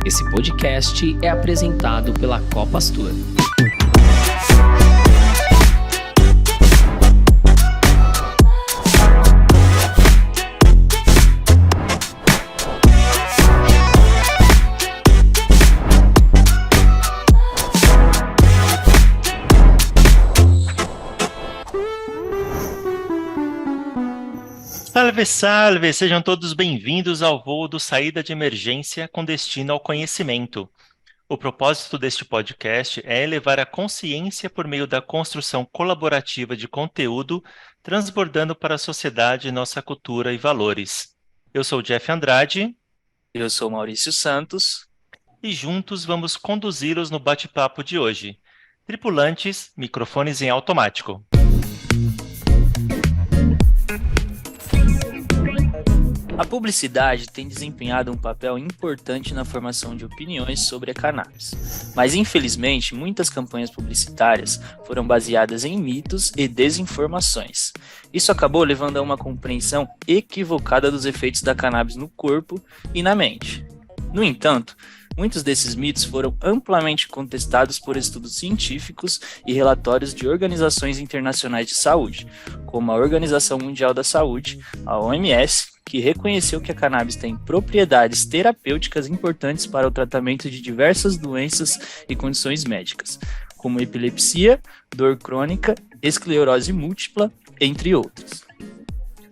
Esse podcast é apresentado pela Copastur. Salve, salve! Sejam todos bem-vindos ao voo do Saída de Emergência com destino ao conhecimento. O propósito deste podcast é elevar a consciência por meio da construção colaborativa de conteúdo, transbordando para a sociedade nossa cultura e valores. Eu sou o Jeff Andrade. Eu sou Maurício Santos. E juntos vamos conduzi-los no bate-papo de hoje. Tripulantes, microfones em automático. A publicidade tem desempenhado um papel importante na formação de opiniões sobre a cannabis, mas infelizmente muitas campanhas publicitárias foram baseadas em mitos e desinformações. Isso acabou levando a uma compreensão equivocada dos efeitos da cannabis no corpo e na mente. No entanto, muitos desses mitos foram amplamente contestados por estudos científicos e relatórios de organizações internacionais de saúde, como a Organização Mundial da Saúde, a OMS, que reconheceu que a cannabis tem propriedades terapêuticas importantes para o tratamento de diversas doenças e condições médicas, como epilepsia, dor crônica, esclerose múltipla, entre outras.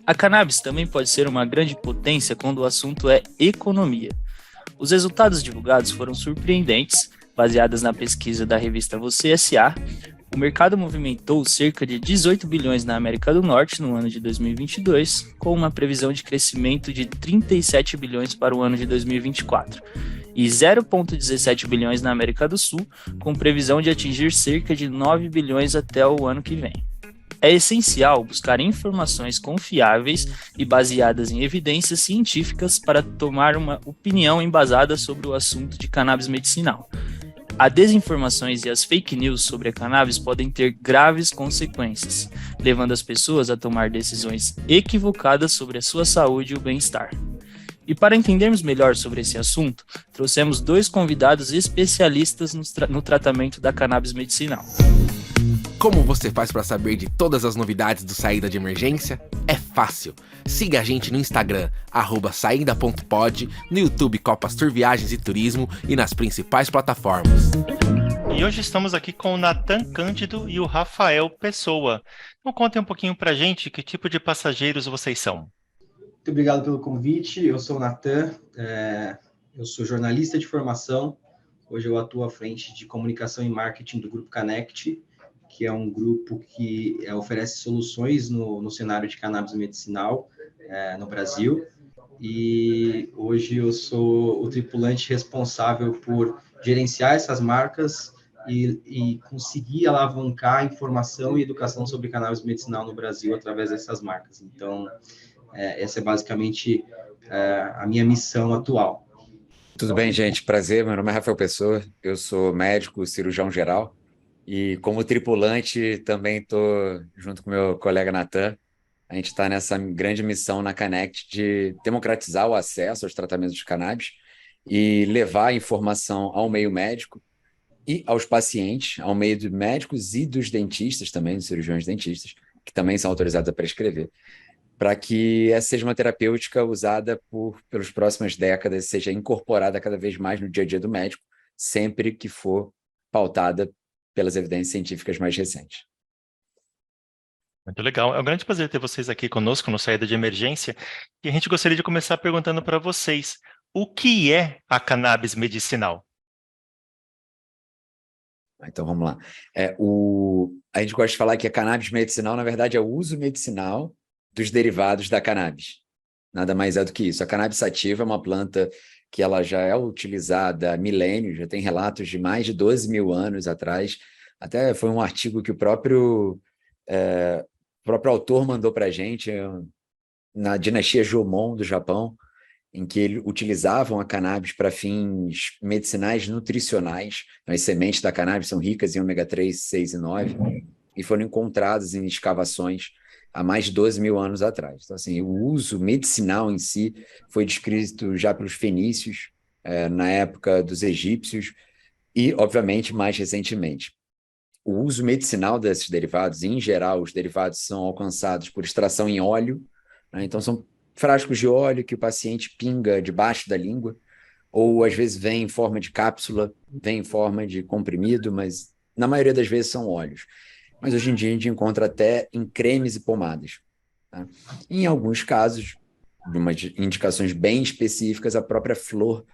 A cannabis também pode ser uma grande potência quando o assunto é economia. Os resultados divulgados foram surpreendentes, baseados na pesquisa da revista Você S.A. O mercado movimentou cerca de 18 bilhões na América do Norte no ano de 2022, com uma previsão de crescimento de 37 bilhões para o ano de 2024, e 0,17 bilhões na América do Sul, com previsão de atingir cerca de 9 bilhões até o ano que vem. É essencial buscar informações confiáveis e baseadas em evidências científicas para tomar uma opinião embasada sobre o assunto de cannabis medicinal. As desinformações e as fake news sobre a cannabis podem ter graves consequências, levando as pessoas a tomar decisões equivocadas sobre a sua saúde e o bem-estar. E para entendermos melhor sobre esse assunto, trouxemos dois convidados especialistas no tratamento da cannabis medicinal. Como você faz para saber de todas as novidades do Saída de Emergência? É fácil. Siga a gente no Instagram, @saída.pod, no YouTube Copastur Viagens e Turismo e nas principais plataformas. E hoje estamos aqui com o Natan Cândido e o Rafael Pessoa. Então contem um pouquinho pra gente que tipo de passageiros vocês são. Muito obrigado pelo convite. Eu sou o Natan, eu sou jornalista de formação. Hoje eu atuo à frente de comunicação e marketing do Grupo Connect, que é um grupo que oferece soluções no cenário de cannabis medicinal no Brasil. E hoje eu sou o tripulante responsável por gerenciar essas marcas e conseguir alavancar a informação e educação sobre cannabis medicinal no Brasil através dessas marcas. Então, essa é basicamente a minha missão atual. Tudo bem, gente? Prazer, meu nome é Rafael Pessoa, eu sou médico, cirurgião geral e como tripulante também estou junto com meu colega Natan. A gente está nessa grande missão na Connect de democratizar o acesso aos tratamentos de cannabis e levar a informação ao meio médico e aos pacientes, ao meio dos médicos e dos dentistas também, dos cirurgiões dentistas, que também são autorizados a prescrever, para que essa seja uma terapêutica usada pelas próximas décadas, seja incorporada cada vez mais no dia a dia do médico, sempre que for pautada pelas evidências científicas mais recentes. Muito legal. É um grande prazer ter vocês aqui conosco no Saída de Emergência. E a gente gostaria de começar perguntando para vocês, o que é a cannabis medicinal? Então, vamos lá. A gente gosta de falar que a cannabis medicinal, na verdade, é o uso medicinal dos derivados da cannabis. Nada mais é do que isso. A cannabis sativa é uma planta que ela já é utilizada há milênios, já tem relatos de mais de 12 mil anos atrás. Até foi um artigo que o próprio autor mandou para a gente, na dinastia Jomon do Japão, em que eles utilizavam a cannabis para fins medicinais nutricionais. Então, as sementes da cannabis são ricas em ômega 3, 6 e 9, e foram encontradas em escavações há mais de 12 mil anos atrás. Então, assim, o uso medicinal em si foi descrito já pelos fenícios na época dos egípcios e, obviamente, mais recentemente. O uso medicinal desses derivados, em geral, os derivados são alcançados por extração em óleo, né? Então, são frascos de óleo que o paciente pinga debaixo da língua, ou às vezes vem em forma de cápsula, vem em forma de comprimido, mas na maioria das vezes são óleos. Mas hoje em dia a gente encontra até em cremes e pomadas, tá? Em alguns casos, de umas indicações bem específicas, a própria flor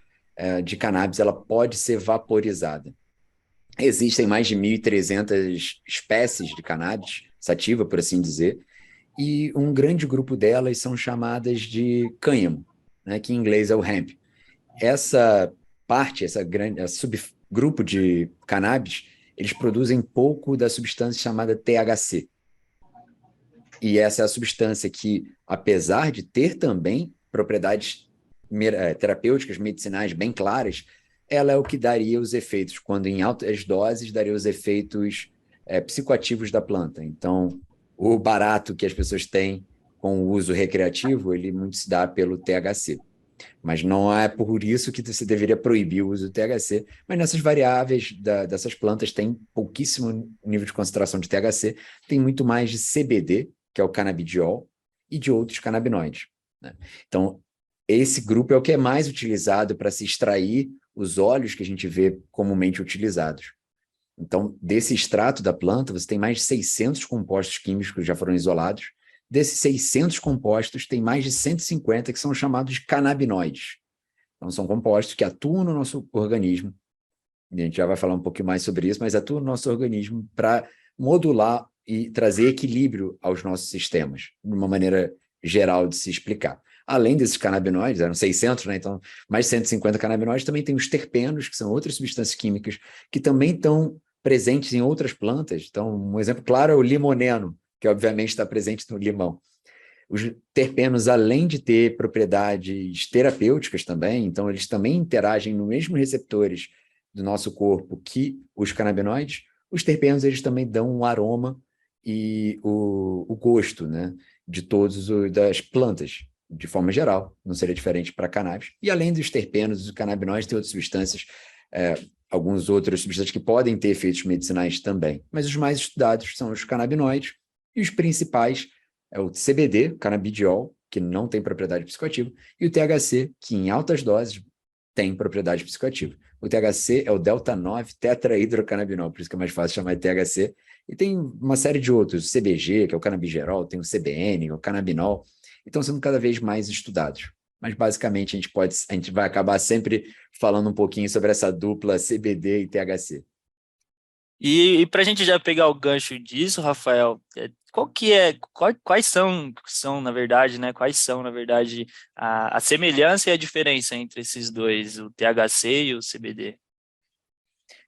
de cannabis ela pode ser vaporizada. Existem mais de 1.300 espécies de cannabis sativa, por assim dizer, e um grande grupo delas são chamadas de cânhamo, né, que em inglês é o hemp. Essa parte, esse subgrupo de cannabis, eles produzem pouco da substância chamada THC. E essa é a substância que, apesar de ter também propriedades terapêuticas, medicinais bem claras, ela é o que daria os efeitos, quando em altas doses, daria os efeitos psicoativos da planta. Então, o barato que as pessoas têm com o uso recreativo, ele muito se dá pelo THC. Mas não é por isso que você deveria proibir o uso do THC, mas nessas variáveis dessas plantas tem pouquíssimo nível de concentração de THC, tem muito mais de CBD, que é o canabidiol, e de outros canabinoides, né? Então, esse grupo é o que é mais utilizado para se extrair os óleos que a gente vê comumente utilizados. Então, desse extrato da planta, você tem mais de 600 compostos químicos que já foram isolados. Desses 600 compostos, tem mais de 150 que são chamados de canabinoides. Então, são compostos que atuam no nosso organismo. A gente já vai falar um pouquinho mais sobre isso, mas atuam no nosso organismo para modular e trazer equilíbrio aos nossos sistemas, de uma maneira geral de se explicar. Além desses canabinoides, eram 600, né? Então, mais de 150 canabinoides, também tem os terpenos, que são outras substâncias químicas, que também estão presentes em outras plantas. Então, um exemplo claro é o limoneno, que obviamente está presente no limão. Os terpenos, além de ter propriedades terapêuticas também, então eles também interagem nos mesmos receptores do nosso corpo que os canabinoides, os terpenos eles também dão um aroma e o gosto, né, de todas das plantas, de forma geral, não seria diferente para a cannabis. E além dos terpenos e dos canabinoides, tem outras substâncias, alguns outros substâncias que podem ter efeitos medicinais também. Mas os mais estudados são os canabinoides, e os principais é o CBD, canabidiol, que não tem propriedade psicoativa, e o THC, que em altas doses tem propriedade psicoativa. O THC é o delta-9 tetrahidrocannabinol, por isso que é mais fácil chamar de THC, e tem uma série de outros, o CBG, que é o canabigerol, tem o CBN, o canabinol, e estão sendo cada vez mais estudados. Mas basicamente a gente vai acabar sempre falando um pouquinho sobre essa dupla CBD e THC. E para a gente já pegar o gancho disso, Rafael, quais são, na verdade, né? Quais são, na verdade, a semelhança e a diferença entre esses dois, o THC e o CBD?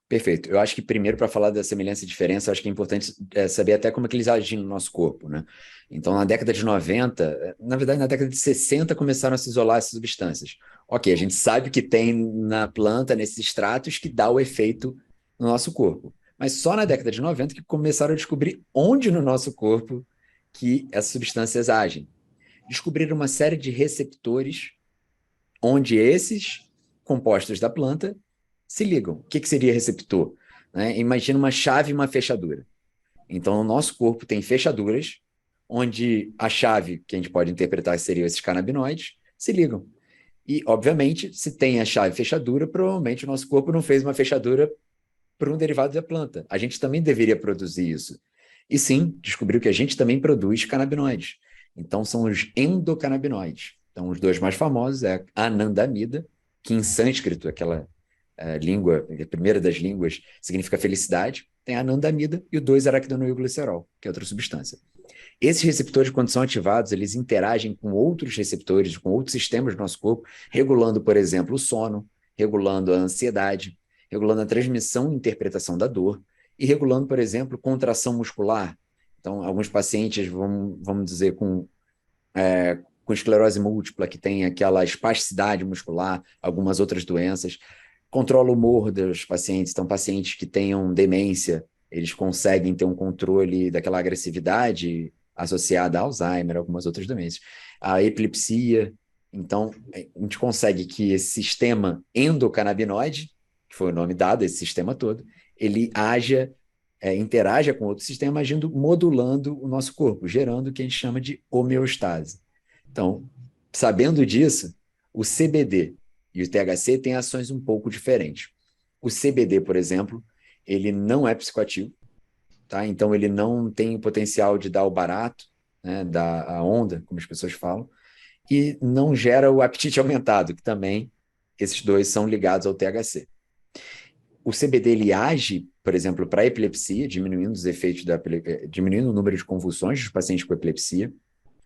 Perfeito. Eu acho que primeiro, para falar da semelhança e diferença, eu acho que é importante saber até como é que eles agem no nosso corpo, né? Então, na década de 90, na verdade, na década de 60, começaram a se isolar essas substâncias. Ok, a gente sabe que tem na planta, nesses extratos, que dá o efeito no nosso corpo. Mas só na década de 90 que começaram a descobrir onde no nosso corpo que essas substâncias agem. Descobriram uma série de receptores onde esses compostos da planta se ligam. O que seria receptor? Né? Imagina uma chave e uma fechadura. Então, o nosso corpo tem fechaduras onde a chave, que a gente pode interpretar que seriam esses canabinoides, se ligam. E, obviamente, se tem a chave e fechadura, provavelmente o nosso corpo não fez uma fechadura para um derivado da planta. A gente também deveria produzir isso. E sim, descobriu que a gente também produz canabinoides. Então, são os endocannabinoides. Então, os dois mais famosos é a anandamida, que em sânscrito, aquela língua, a primeira das línguas, significa felicidade, tem a anandamida, e o 2-aracnoilglicerol, que é outra substância. Esses receptores, quando são ativados, eles interagem com outros receptores, com outros sistemas do nosso corpo, regulando, por exemplo, o sono, regulando a ansiedade, regulando a transmissão e interpretação da dor, e regulando, por exemplo, contração muscular. Então, alguns pacientes, vamos dizer, com esclerose múltipla, que tem aquela espasticidade muscular, algumas outras doenças, controla o humor dos pacientes. Então, pacientes que tenham demência, eles conseguem ter um controle daquela agressividade associada a Alzheimer, algumas outras demências. A epilepsia, Então, a gente consegue que esse sistema endocannabinoide, que foi o nome dado, esse sistema todo, ele interaja com outro sistema, agindo, modulando o nosso corpo, gerando o que a gente chama de homeostase. Então, sabendo disso, o CBD e o THC têm ações um pouco diferentes. O CBD, por exemplo, ele não é psicoativo, tá? Então ele não tem o potencial de dar o barato, né, dar a onda, como as pessoas falam, e não gera o apetite aumentado, que também esses dois são ligados ao THC. O CBD ele age, por exemplo, para a epilepsia, diminuindo os efeitos diminuindo o número de convulsões dos pacientes com epilepsia,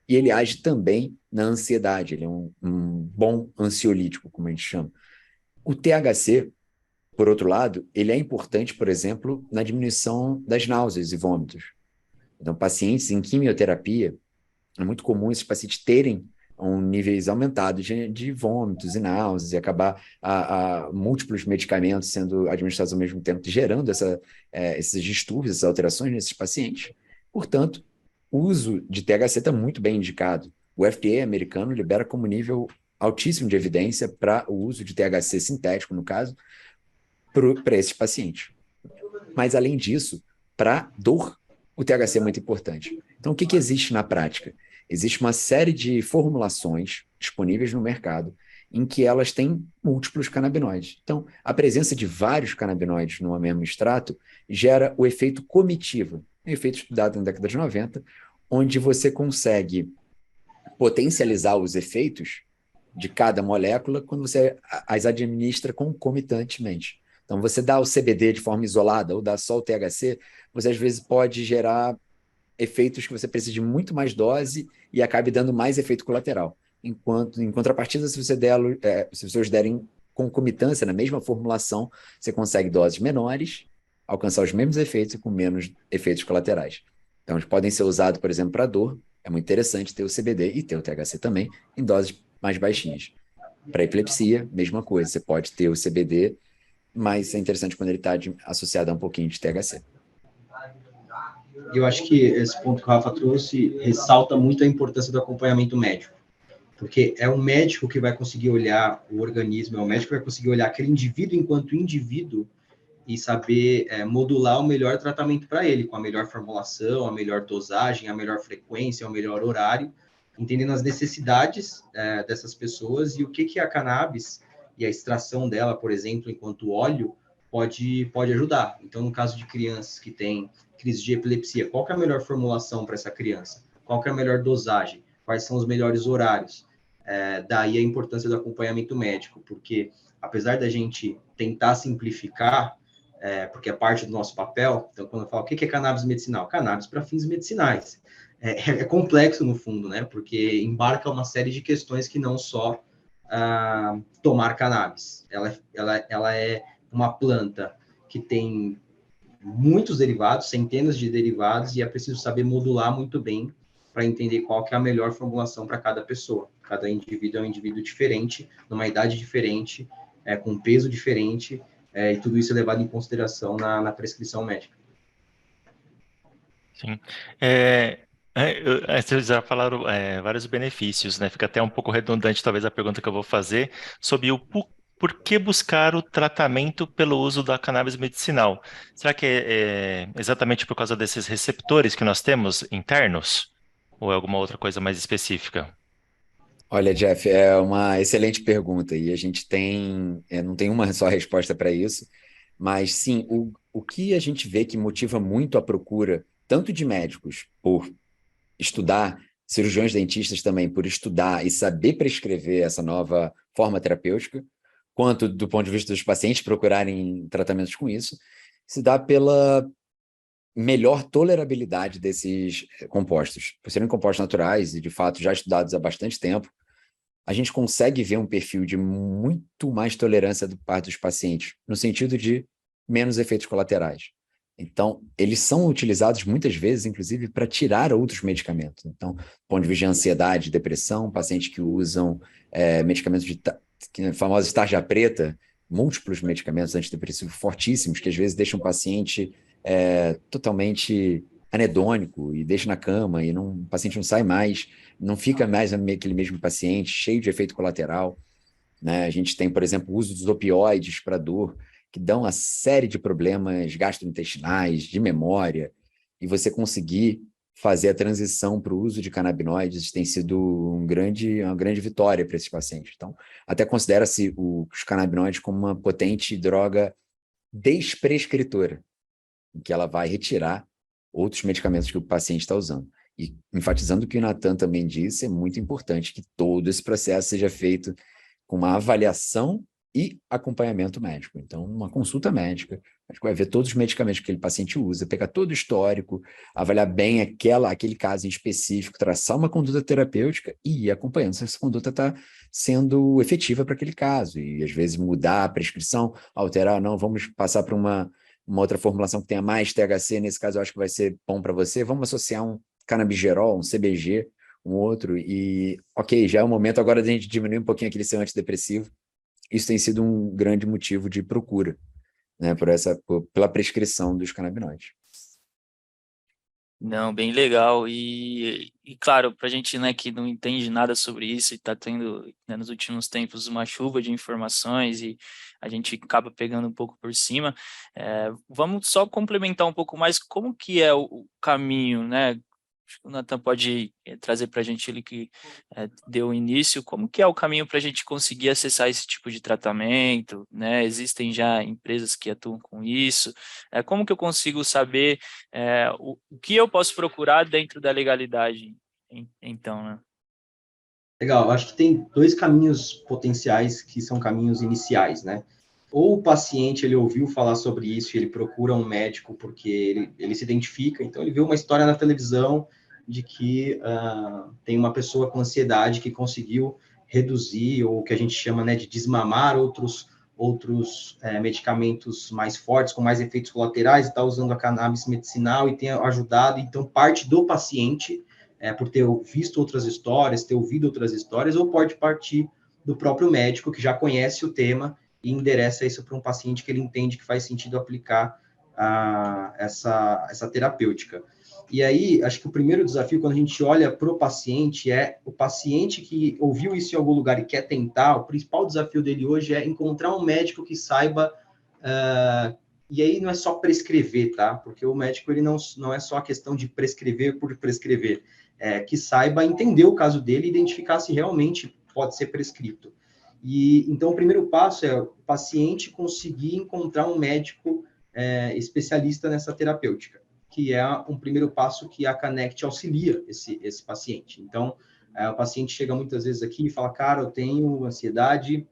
e ele age também na ansiedade, ele é um bom ansiolítico, como a gente chama. O THC, por outro lado, ele é importante, por exemplo, na diminuição das náuseas e vômitos. Então, pacientes em quimioterapia, é muito comum esses pacientes terem níveis aumentados de vômitos e náuseas e acabar múltiplos medicamentos sendo administrados ao mesmo tempo, gerando esses distúrbios, essas alterações nesses pacientes. Portanto, o uso de THC está muito bem indicado. O FDA americano libera como nível altíssimo de evidência para o uso de THC sintético, no caso, para esses pacientes. Mas, além disso, para dor, o THC é muito importante. Então, o que existe na prática? Existe uma série de formulações disponíveis no mercado em que elas têm múltiplos canabinoides. Então, a presença de vários canabinoides no mesmo extrato gera o efeito comitiva, um efeito estudado na década de 90, onde você consegue potencializar os efeitos de cada molécula quando você as administra concomitantemente. Então, você dá o CBD de forma isolada ou dá só o THC, você às vezes pode gerar efeitos que você precisa de muito mais dose e acabe dando mais efeito colateral. Enquanto, em contrapartida, se você os derem concomitância na mesma formulação, você consegue doses menores, alcançar os mesmos efeitos e com menos efeitos colaterais. Então, eles podem ser usados, por exemplo, para dor. É muito interessante ter o CBD e ter o THC também em doses mais baixinhas. Para epilepsia, mesma coisa. Você pode ter o CBD, mas é interessante quando ele está associado a um pouquinho de THC. Eu acho que esse ponto que o Rafa trouxe ressalta muito a importância do acompanhamento médico, porque é o médico que vai conseguir olhar o organismo, é o médico que vai conseguir olhar aquele indivíduo enquanto indivíduo e saber modular o melhor tratamento para ele, com a melhor formulação, a melhor dosagem, a melhor frequência, o melhor horário, entendendo as necessidades dessas pessoas e o que a cannabis e a extração dela, por exemplo, enquanto óleo, pode ajudar. Então, no caso de crianças que têm crise de epilepsia, qual que é a melhor formulação para essa criança? Qual que é a melhor dosagem? Quais são os melhores horários? Daí a importância do acompanhamento médico, porque apesar da gente tentar simplificar, porque é parte do nosso papel, então quando eu falo o que é cannabis medicinal? Cannabis para fins medicinais. É complexo no fundo, né? Porque embarca uma série de questões que não só tomar cannabis. Ela é uma planta que tem muitos derivados, centenas de derivados, e é preciso saber modular muito bem para entender qual que é a melhor formulação para cada pessoa. Cada indivíduo é um indivíduo diferente, numa idade diferente, com um peso diferente, e tudo isso é levado em consideração na prescrição médica. Sim. Vocês já falaram vários benefícios, né? Fica até um pouco redundante, talvez, a pergunta que eu vou fazer sobre o por que buscar o tratamento pelo uso da cannabis medicinal? Será que é exatamente por causa desses receptores que nós temos internos? Ou é alguma outra coisa mais específica? Olha, Jeff, é uma excelente pergunta e a gente não tem uma só resposta para isso, mas sim, o que a gente vê que motiva muito a procura, tanto de médicos por estudar, cirurgiões dentistas também por estudar e saber prescrever essa nova forma terapêutica, quanto do ponto de vista dos pacientes procurarem tratamentos com isso, se dá pela melhor tolerabilidade desses compostos. Por serem compostos naturais e, de fato, já estudados há bastante tempo, a gente consegue ver um perfil de muito mais tolerância do parte dos pacientes, no sentido de menos efeitos colaterais. Então, eles são utilizados muitas vezes, inclusive, para tirar outros medicamentos. Então, do ponto de vista de ansiedade, depressão, pacientes que usam medicamentos famosos tarja preta, múltiplos medicamentos antidepressivos fortíssimos, que às vezes deixam o paciente totalmente anedônico e deixa na cama e o paciente não sai mais, não fica mais aquele mesmo paciente, cheio de efeito colateral, né? A gente tem, por exemplo, o uso dos opioides para dor, que dão uma série de problemas gastrointestinais, de memória, e você conseguir fazer a transição para o uso de canabinoides tem sido uma grande vitória para esses pacientes. Então, até considera-se os canabinoides como uma potente droga desprescritora, em que ela vai retirar outros medicamentos que o paciente está usando. E enfatizando o que o Nathan também disse, é muito importante que todo esse processo seja feito com uma avaliação e acompanhamento médico. Então, uma consulta médica, a gente vai ver todos os medicamentos que aquele paciente usa, pegar todo o histórico, avaliar bem aquele caso em específico, traçar uma conduta terapêutica e ir acompanhando se essa conduta está sendo efetiva para aquele caso. E, às vezes, mudar a prescrição, alterar, não, vamos passar para uma outra formulação que tenha mais THC, nesse caso eu acho que vai ser bom para você, vamos associar um canabigerol, um CBG, um outro, e ok, já é o momento agora de a gente diminuir um pouquinho aquele seu antidepressivo. Isso tem sido um grande motivo de procura, né, pela prescrição dos canabinoides. Não, bem legal. E claro, para a gente, né, que não entende nada sobre isso e está tendo, né, nos últimos tempos uma chuva de informações e a gente acaba pegando um pouco por cima, vamos só complementar um pouco mais como que é o caminho, né? Acho que o Nathan pode trazer para a gente, ele que deu o início, como que é o caminho para a gente conseguir acessar esse tipo de tratamento, né? Existem já empresas que atuam com isso. Como que eu consigo saber o que eu posso procurar dentro da legalidade, então, né? Legal, eu acho que tem dois caminhos potenciais que são caminhos iniciais, né? Ou o paciente, ele ouviu falar sobre isso e ele procura um médico porque ele se identifica, então ele viu uma história na televisão de que tem uma pessoa com ansiedade que conseguiu reduzir, ou o que a gente chama, né, de desmamar outros medicamentos mais fortes, com mais efeitos colaterais, e está usando a cannabis medicinal e tem ajudado, então parte do paciente, por ter visto outras histórias, ter ouvido outras histórias, ou pode partir do próprio médico que já conhece o tema e endereça isso para um paciente que ele entende que faz sentido aplicar essa terapêutica. E aí, acho que o primeiro desafio, quando a gente olha para o paciente, é o paciente que ouviu isso em algum lugar e quer tentar, o principal desafio dele hoje é encontrar um médico que saiba, e aí não é só prescrever, tá? Porque o médico, ele não é só a questão de prescrever por prescrever, que saiba entender o caso dele e identificar se realmente pode ser prescrito. E então, o primeiro passo é o paciente conseguir encontrar um médico especialista nessa terapêutica, que é um primeiro passo que a Connect auxilia esse paciente. Então, o paciente chega muitas vezes aqui e fala, cara, eu tenho ansiedade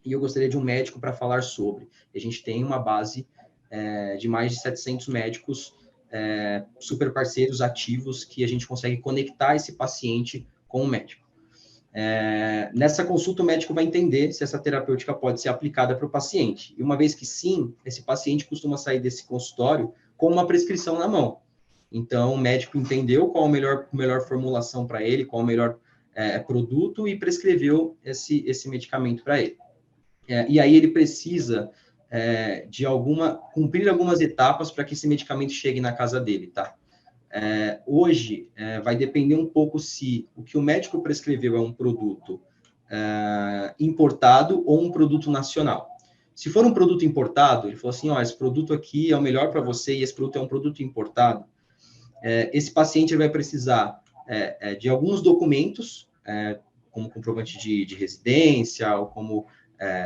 e eu gostaria de um médico para falar sobre. E a gente tem uma base de mais de 700 médicos super parceiros ativos que a gente consegue conectar esse paciente com o médico. Nessa consulta, o médico vai entender se essa terapêutica pode ser aplicada para o paciente. E uma vez que sim, esse paciente costuma sair desse consultório com uma prescrição na mão. Então, o médico entendeu qual a melhor formulação para ele, qual o melhor produto e prescreveu esse medicamento para ele. E aí ele precisa cumprir algumas etapas para que esse medicamento chegue na casa dele, tá? Hoje, vai depender um pouco se o que o médico prescreveu é um produto importado ou um produto nacional. Se for um produto importado, ele falou assim, esse produto aqui é o melhor para você e esse produto é um produto importado, esse paciente vai precisar de alguns documentos, como comprovante de residência, ou como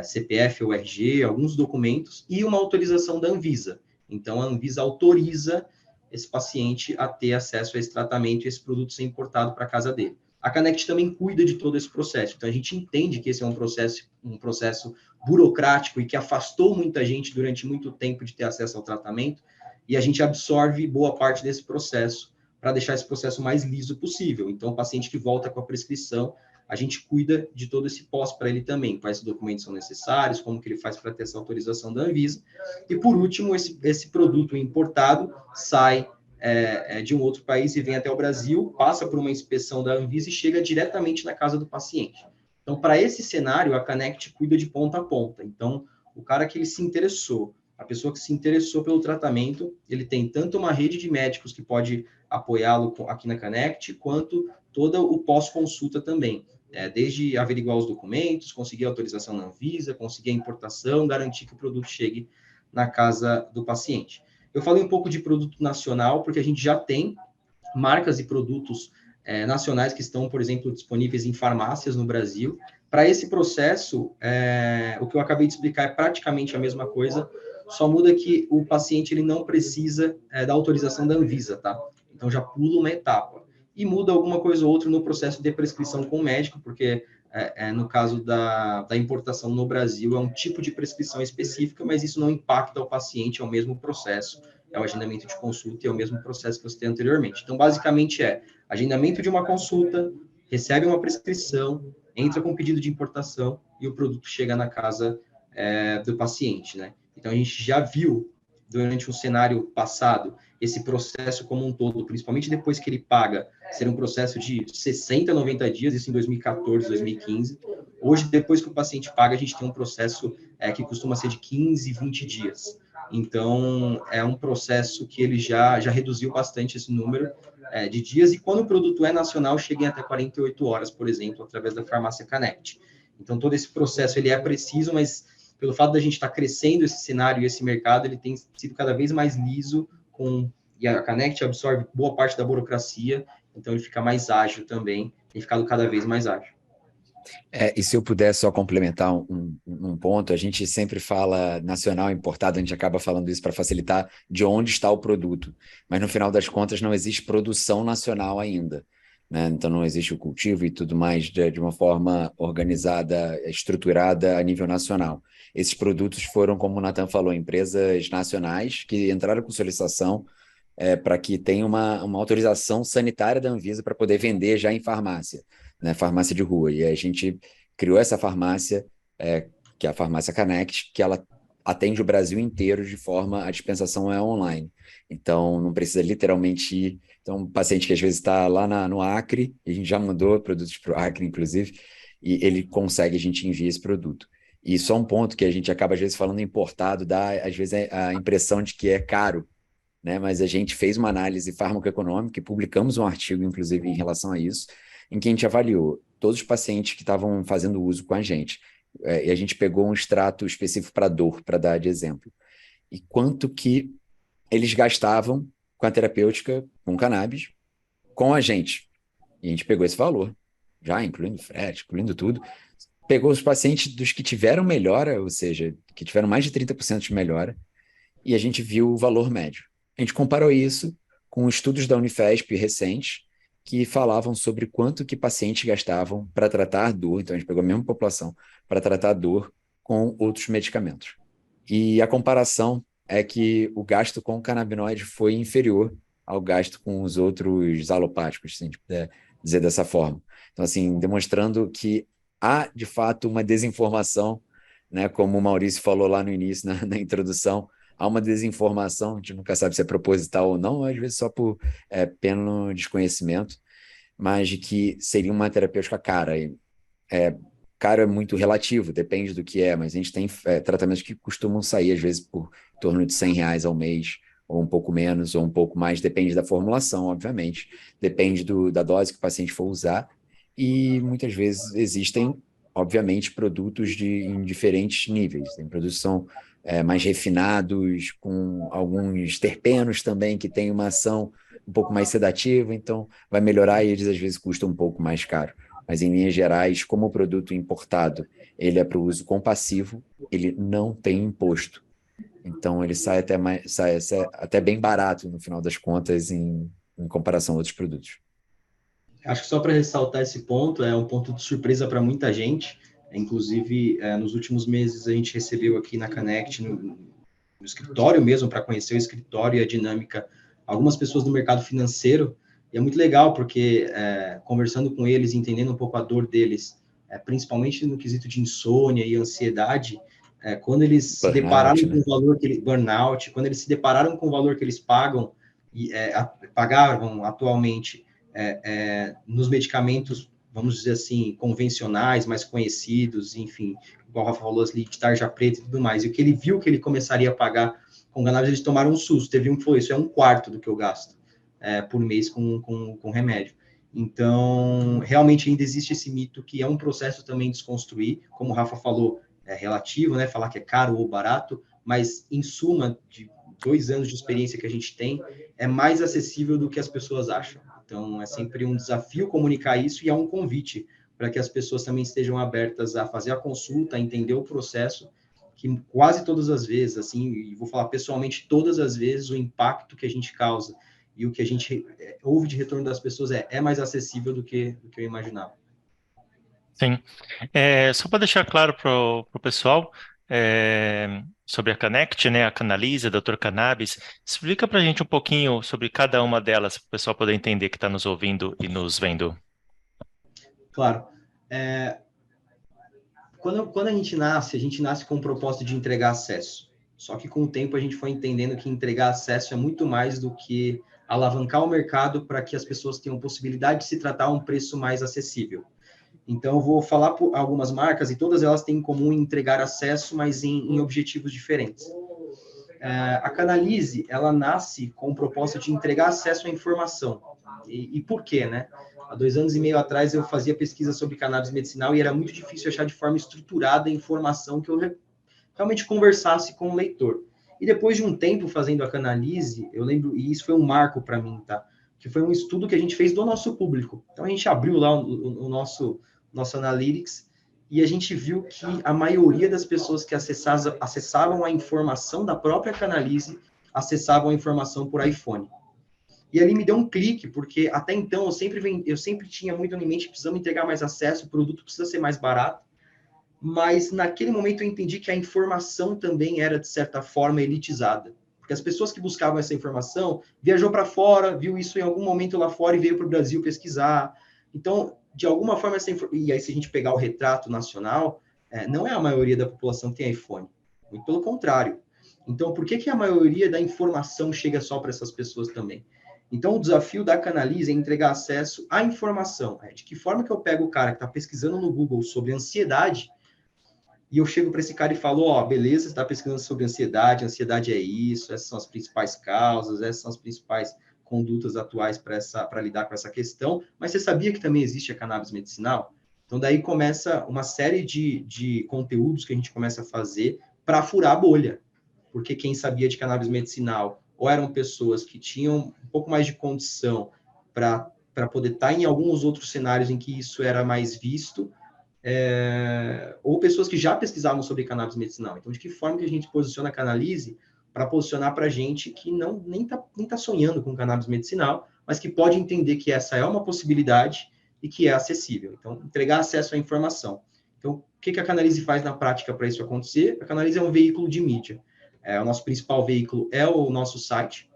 CPF ou RG, alguns documentos, e uma autorização da Anvisa. Então, a Anvisa autoriza esse paciente a ter acesso a esse tratamento e esse produto ser importado para a casa dele. A Connect também cuida de todo esse processo, então a gente entende que esse é um processo burocrático e que afastou muita gente durante muito tempo de ter acesso ao tratamento, e a gente absorve boa parte desse processo para deixar esse processo mais liso possível. Então, o paciente que volta com a prescrição, a gente cuida de todo esse pós para ele também, quais documentos são necessários, como que ele faz para ter essa autorização da Anvisa. E, por último, esse produto importado sai de um outro país e vem até o Brasil, passa por uma inspeção da Anvisa e chega diretamente na casa do paciente. Então, para esse cenário, a Connect cuida de ponta a ponta. Então, o cara que ele se interessou a pessoa que se interessou pelo tratamento, ele tem tanto uma rede de médicos que pode apoiá-lo aqui na Connect, quanto todo o pós-consulta também. Desde averiguar os documentos, conseguir a autorização na Anvisa, conseguir a importação, garantir que o produto chegue na casa do paciente. Eu falei um pouco de produto nacional, porque a gente já tem marcas e produtos nacionais que estão, por exemplo, disponíveis em farmácias no Brasil. Para esse processo, o que eu acabei de explicar é praticamente a mesma coisa, só muda que o paciente ele não precisa da autorização da Anvisa, tá? Então já pula uma etapa. E muda alguma coisa ou outra no processo de prescrição com o médico, porque no caso da importação no Brasil é um tipo de prescrição específica, mas isso não impacta o paciente, é o mesmo processo, é o agendamento de consulta e é o mesmo processo que você tem anteriormente. Então, basicamente agendamento de uma consulta, recebe uma prescrição, entra com pedido de importação e o produto chega na casa do paciente, né? Então, a gente já viu, durante um cenário passado, esse processo como um todo, principalmente depois que ele paga, ser um processo de 60, 90 dias, isso em 2014, 2015. Hoje, depois que o paciente paga, a gente tem um processo que costuma ser de 15, 20 dias. Então, é um processo que ele já reduziu bastante esse número de dias, e quando o produto é nacional, chega em até 48 horas, por exemplo, através da Farmácia Connect. Então, todo esse processo ele é preciso, mas pelo fato da gente estar crescendo esse cenário e esse mercado, ele tem sido cada vez mais liso, e a Connect absorve boa parte da burocracia, então ele fica mais ágil também, tem ficado cada vez mais ágil. E se eu puder só complementar um ponto, a gente sempre fala nacional importado, a gente acaba falando isso para facilitar de onde está o produto, mas no final das contas não existe produção nacional ainda, né? Então não existe o cultivo e tudo mais de uma forma organizada, estruturada a nível nacional. Esses produtos foram, como o Nathan falou, empresas nacionais que entraram com solicitação para que tenha uma autorização sanitária da Anvisa para poder vender já em farmácia, né, farmácia de rua. E a gente criou essa farmácia, que é a Farmácia Connect, que ela atende o Brasil inteiro de forma, a dispensação é online. Então, não precisa literalmente ir. Então, um paciente que às vezes está lá no Acre, e a gente já mandou produtos para o Acre, inclusive, e ele consegue, a gente envia esse produto. E só um ponto que a gente acaba, às vezes, falando importado, dá, às vezes, a impressão de que é caro, né? Mas a gente fez uma análise farmacoeconômica e publicamos um artigo, inclusive, em relação a isso, em que a gente avaliou todos os pacientes que estavam fazendo uso com a gente. E a gente pegou um extrato específico para dor, para dar de exemplo. E quanto que eles gastavam com a terapêutica, com cannabis, com a gente. E a gente pegou esse valor, já incluindo frete, incluindo tudo. Pegou os pacientes dos que tiveram melhora, ou seja, que tiveram mais de 30% de melhora, e a gente viu o valor médio. A gente comparou isso com estudos da Unifesp recentes, que falavam sobre quanto que pacientes gastavam para tratar dor, então a gente pegou a mesma população, para tratar dor com outros medicamentos. E a comparação é que o gasto com canabinoide foi inferior ao gasto com os outros alopáticos, se a gente puder dizer dessa forma. Então, assim, demonstrando que há, de fato, uma desinformação, né, como o Maurício falou lá no início, na introdução, há uma desinformação, a gente nunca sabe se é proposital ou não, às vezes só por pleno desconhecimento, mas de que seria uma terapêutica cara. Caro é muito relativo, depende do que mas a gente tem tratamentos que costumam sair, às vezes, por em torno de R$100 ao mês, ou um pouco menos, ou um pouco mais, depende da formulação, obviamente, depende da dose que o paciente for usar, e muitas vezes existem, obviamente, produtos em diferentes níveis. Tem produtos que são mais refinados, com alguns terpenos também, que tem uma ação um pouco mais sedativa, então vai melhorar e eles às vezes custam um pouco mais caro. Mas em linhas gerais, como o produto importado ele é para o uso compassivo, ele não tem imposto. Então ele sai até bem barato no final das contas em comparação a outros produtos. Acho que só para ressaltar esse ponto, é um ponto de surpresa para muita gente. Inclusive, nos últimos meses, a gente recebeu aqui na Connect, no escritório mesmo, para conhecer o escritório e a dinâmica, algumas pessoas do mercado financeiro. E é muito legal, porque conversando com eles, entendendo um pouco a dor deles, principalmente no quesito de insônia e ansiedade, quando eles se depararam com o valor que burnout, quando eles se depararam com o valor que eles pagam e pagavam atualmente nos medicamentos vamos dizer assim, convencionais, mais conhecidos, enfim, igual o Rafa falou, ali, de tarja preta e tudo mais. E o que ele viu que ele começaria a pagar com cannabis, eles tomaram um susto. Teve um que falou, isso é 1/4 do que eu gasto por mês com remédio. Então, realmente ainda existe esse mito que é um processo também de desconstruir, como o Rafa falou, é relativo, né, falar que é caro ou barato, mas em suma, de 2 anos de experiência que a gente tem, é mais acessível do que as pessoas acham. Então, é sempre um desafio comunicar isso e é um convite para que as pessoas também estejam abertas a fazer a consulta, a entender o processo, que quase todas as vezes, assim, e vou falar pessoalmente, todas as vezes, o impacto que a gente causa e o que a gente ouve de retorno das pessoas é mais acessível do que eu imaginava. Sim. Só para deixar claro para o pessoal sobre a Connect, né, a Canalise, a Dr. Cannabis, explica para a gente um pouquinho sobre cada uma delas, para o pessoal poder entender que está nos ouvindo e nos vendo. Claro. Quando a gente nasce com o propósito de entregar acesso. Só que com o tempo a gente foi entendendo que entregar acesso é muito mais do que alavancar o mercado para que as pessoas tenham possibilidade de se tratar a um preço mais acessível. Então, eu vou falar por algumas marcas e todas elas têm em comum entregar acesso, mas em objetivos diferentes. A Canalise, ela nasce com o propósito de entregar acesso à informação. E por quê, né? Há 2 anos e meio atrás, eu fazia pesquisa sobre cannabis medicinal e era muito difícil achar de forma estruturada a informação que eu realmente conversasse com o leitor. E depois de um tempo fazendo a Canalise, eu lembro, e isso foi um marco para mim, tá? Que foi um estudo que a gente fez do nosso público. Então, a gente abriu lá o nosso Analytics e a gente viu que a maioria das pessoas que acessavam a informação da própria Canalise acessavam a informação por iPhone. E ali me deu um clique, porque até então eu sempre tinha muito em mente que precisamos entregar mais acesso, o produto precisa ser mais barato, mas naquele momento eu entendi que a informação também era, de certa forma, elitizada. Porque as pessoas que buscavam essa informação viajou para fora, viu isso em algum momento lá fora e veio para o Brasil pesquisar. Então, de alguma forma, e aí se a gente pegar o retrato nacional, não é a maioria da população que tem iPhone. Muito pelo contrário. Então, por que a maioria da informação chega só para essas pessoas também? Então, o desafio da Canalise é entregar acesso à informação. De que forma que eu pego o cara que está pesquisando no Google sobre ansiedade e eu chego para esse cara e falo, beleza, você está pesquisando sobre ansiedade é isso, essas são as principais causas, essas são as principais condutas atuais para lidar com essa questão, mas você sabia que também existe a cannabis medicinal? Então, daí começa uma série de conteúdos que a gente começa a fazer para furar a bolha, porque quem sabia de cannabis medicinal ou eram pessoas que tinham um pouco mais de condição para poder estar em alguns outros cenários em que isso era mais visto, ou pessoas que já pesquisavam sobre cannabis medicinal. Então, de que forma que a gente posiciona a Canalise para posicionar para a gente que nem tá sonhando com cannabis medicinal, mas que pode entender que essa é uma possibilidade e que é acessível. Então, entregar acesso à informação. Então, o que a Canalise faz na prática para isso acontecer? A Canalise é um veículo de mídia. O nosso principal veículo é o nosso site.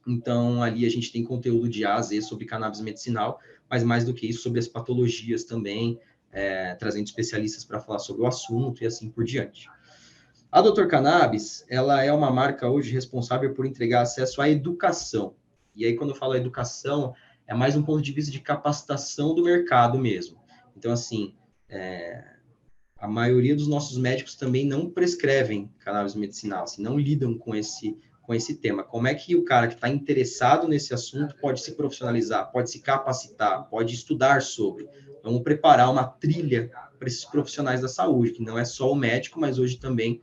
Então, ali a gente tem conteúdo de A a Z sobre cannabis medicinal, mas mais do que isso, sobre as patologias também, trazendo especialistas para falar sobre o assunto e assim por diante. A Dr. Cannabis, ela é uma marca hoje responsável por entregar acesso à educação. E aí, quando eu falo educação, é mais um ponto de vista de capacitação do mercado mesmo. Então, assim, a maioria dos nossos médicos também não prescrevem cannabis medicinal, assim, não lidam com esse tema. Como é que o cara que está interessado nesse assunto pode se profissionalizar, pode se capacitar, pode estudar sobre? Vamos preparar uma trilha para esses profissionais da saúde, que não é só o médico, mas hoje também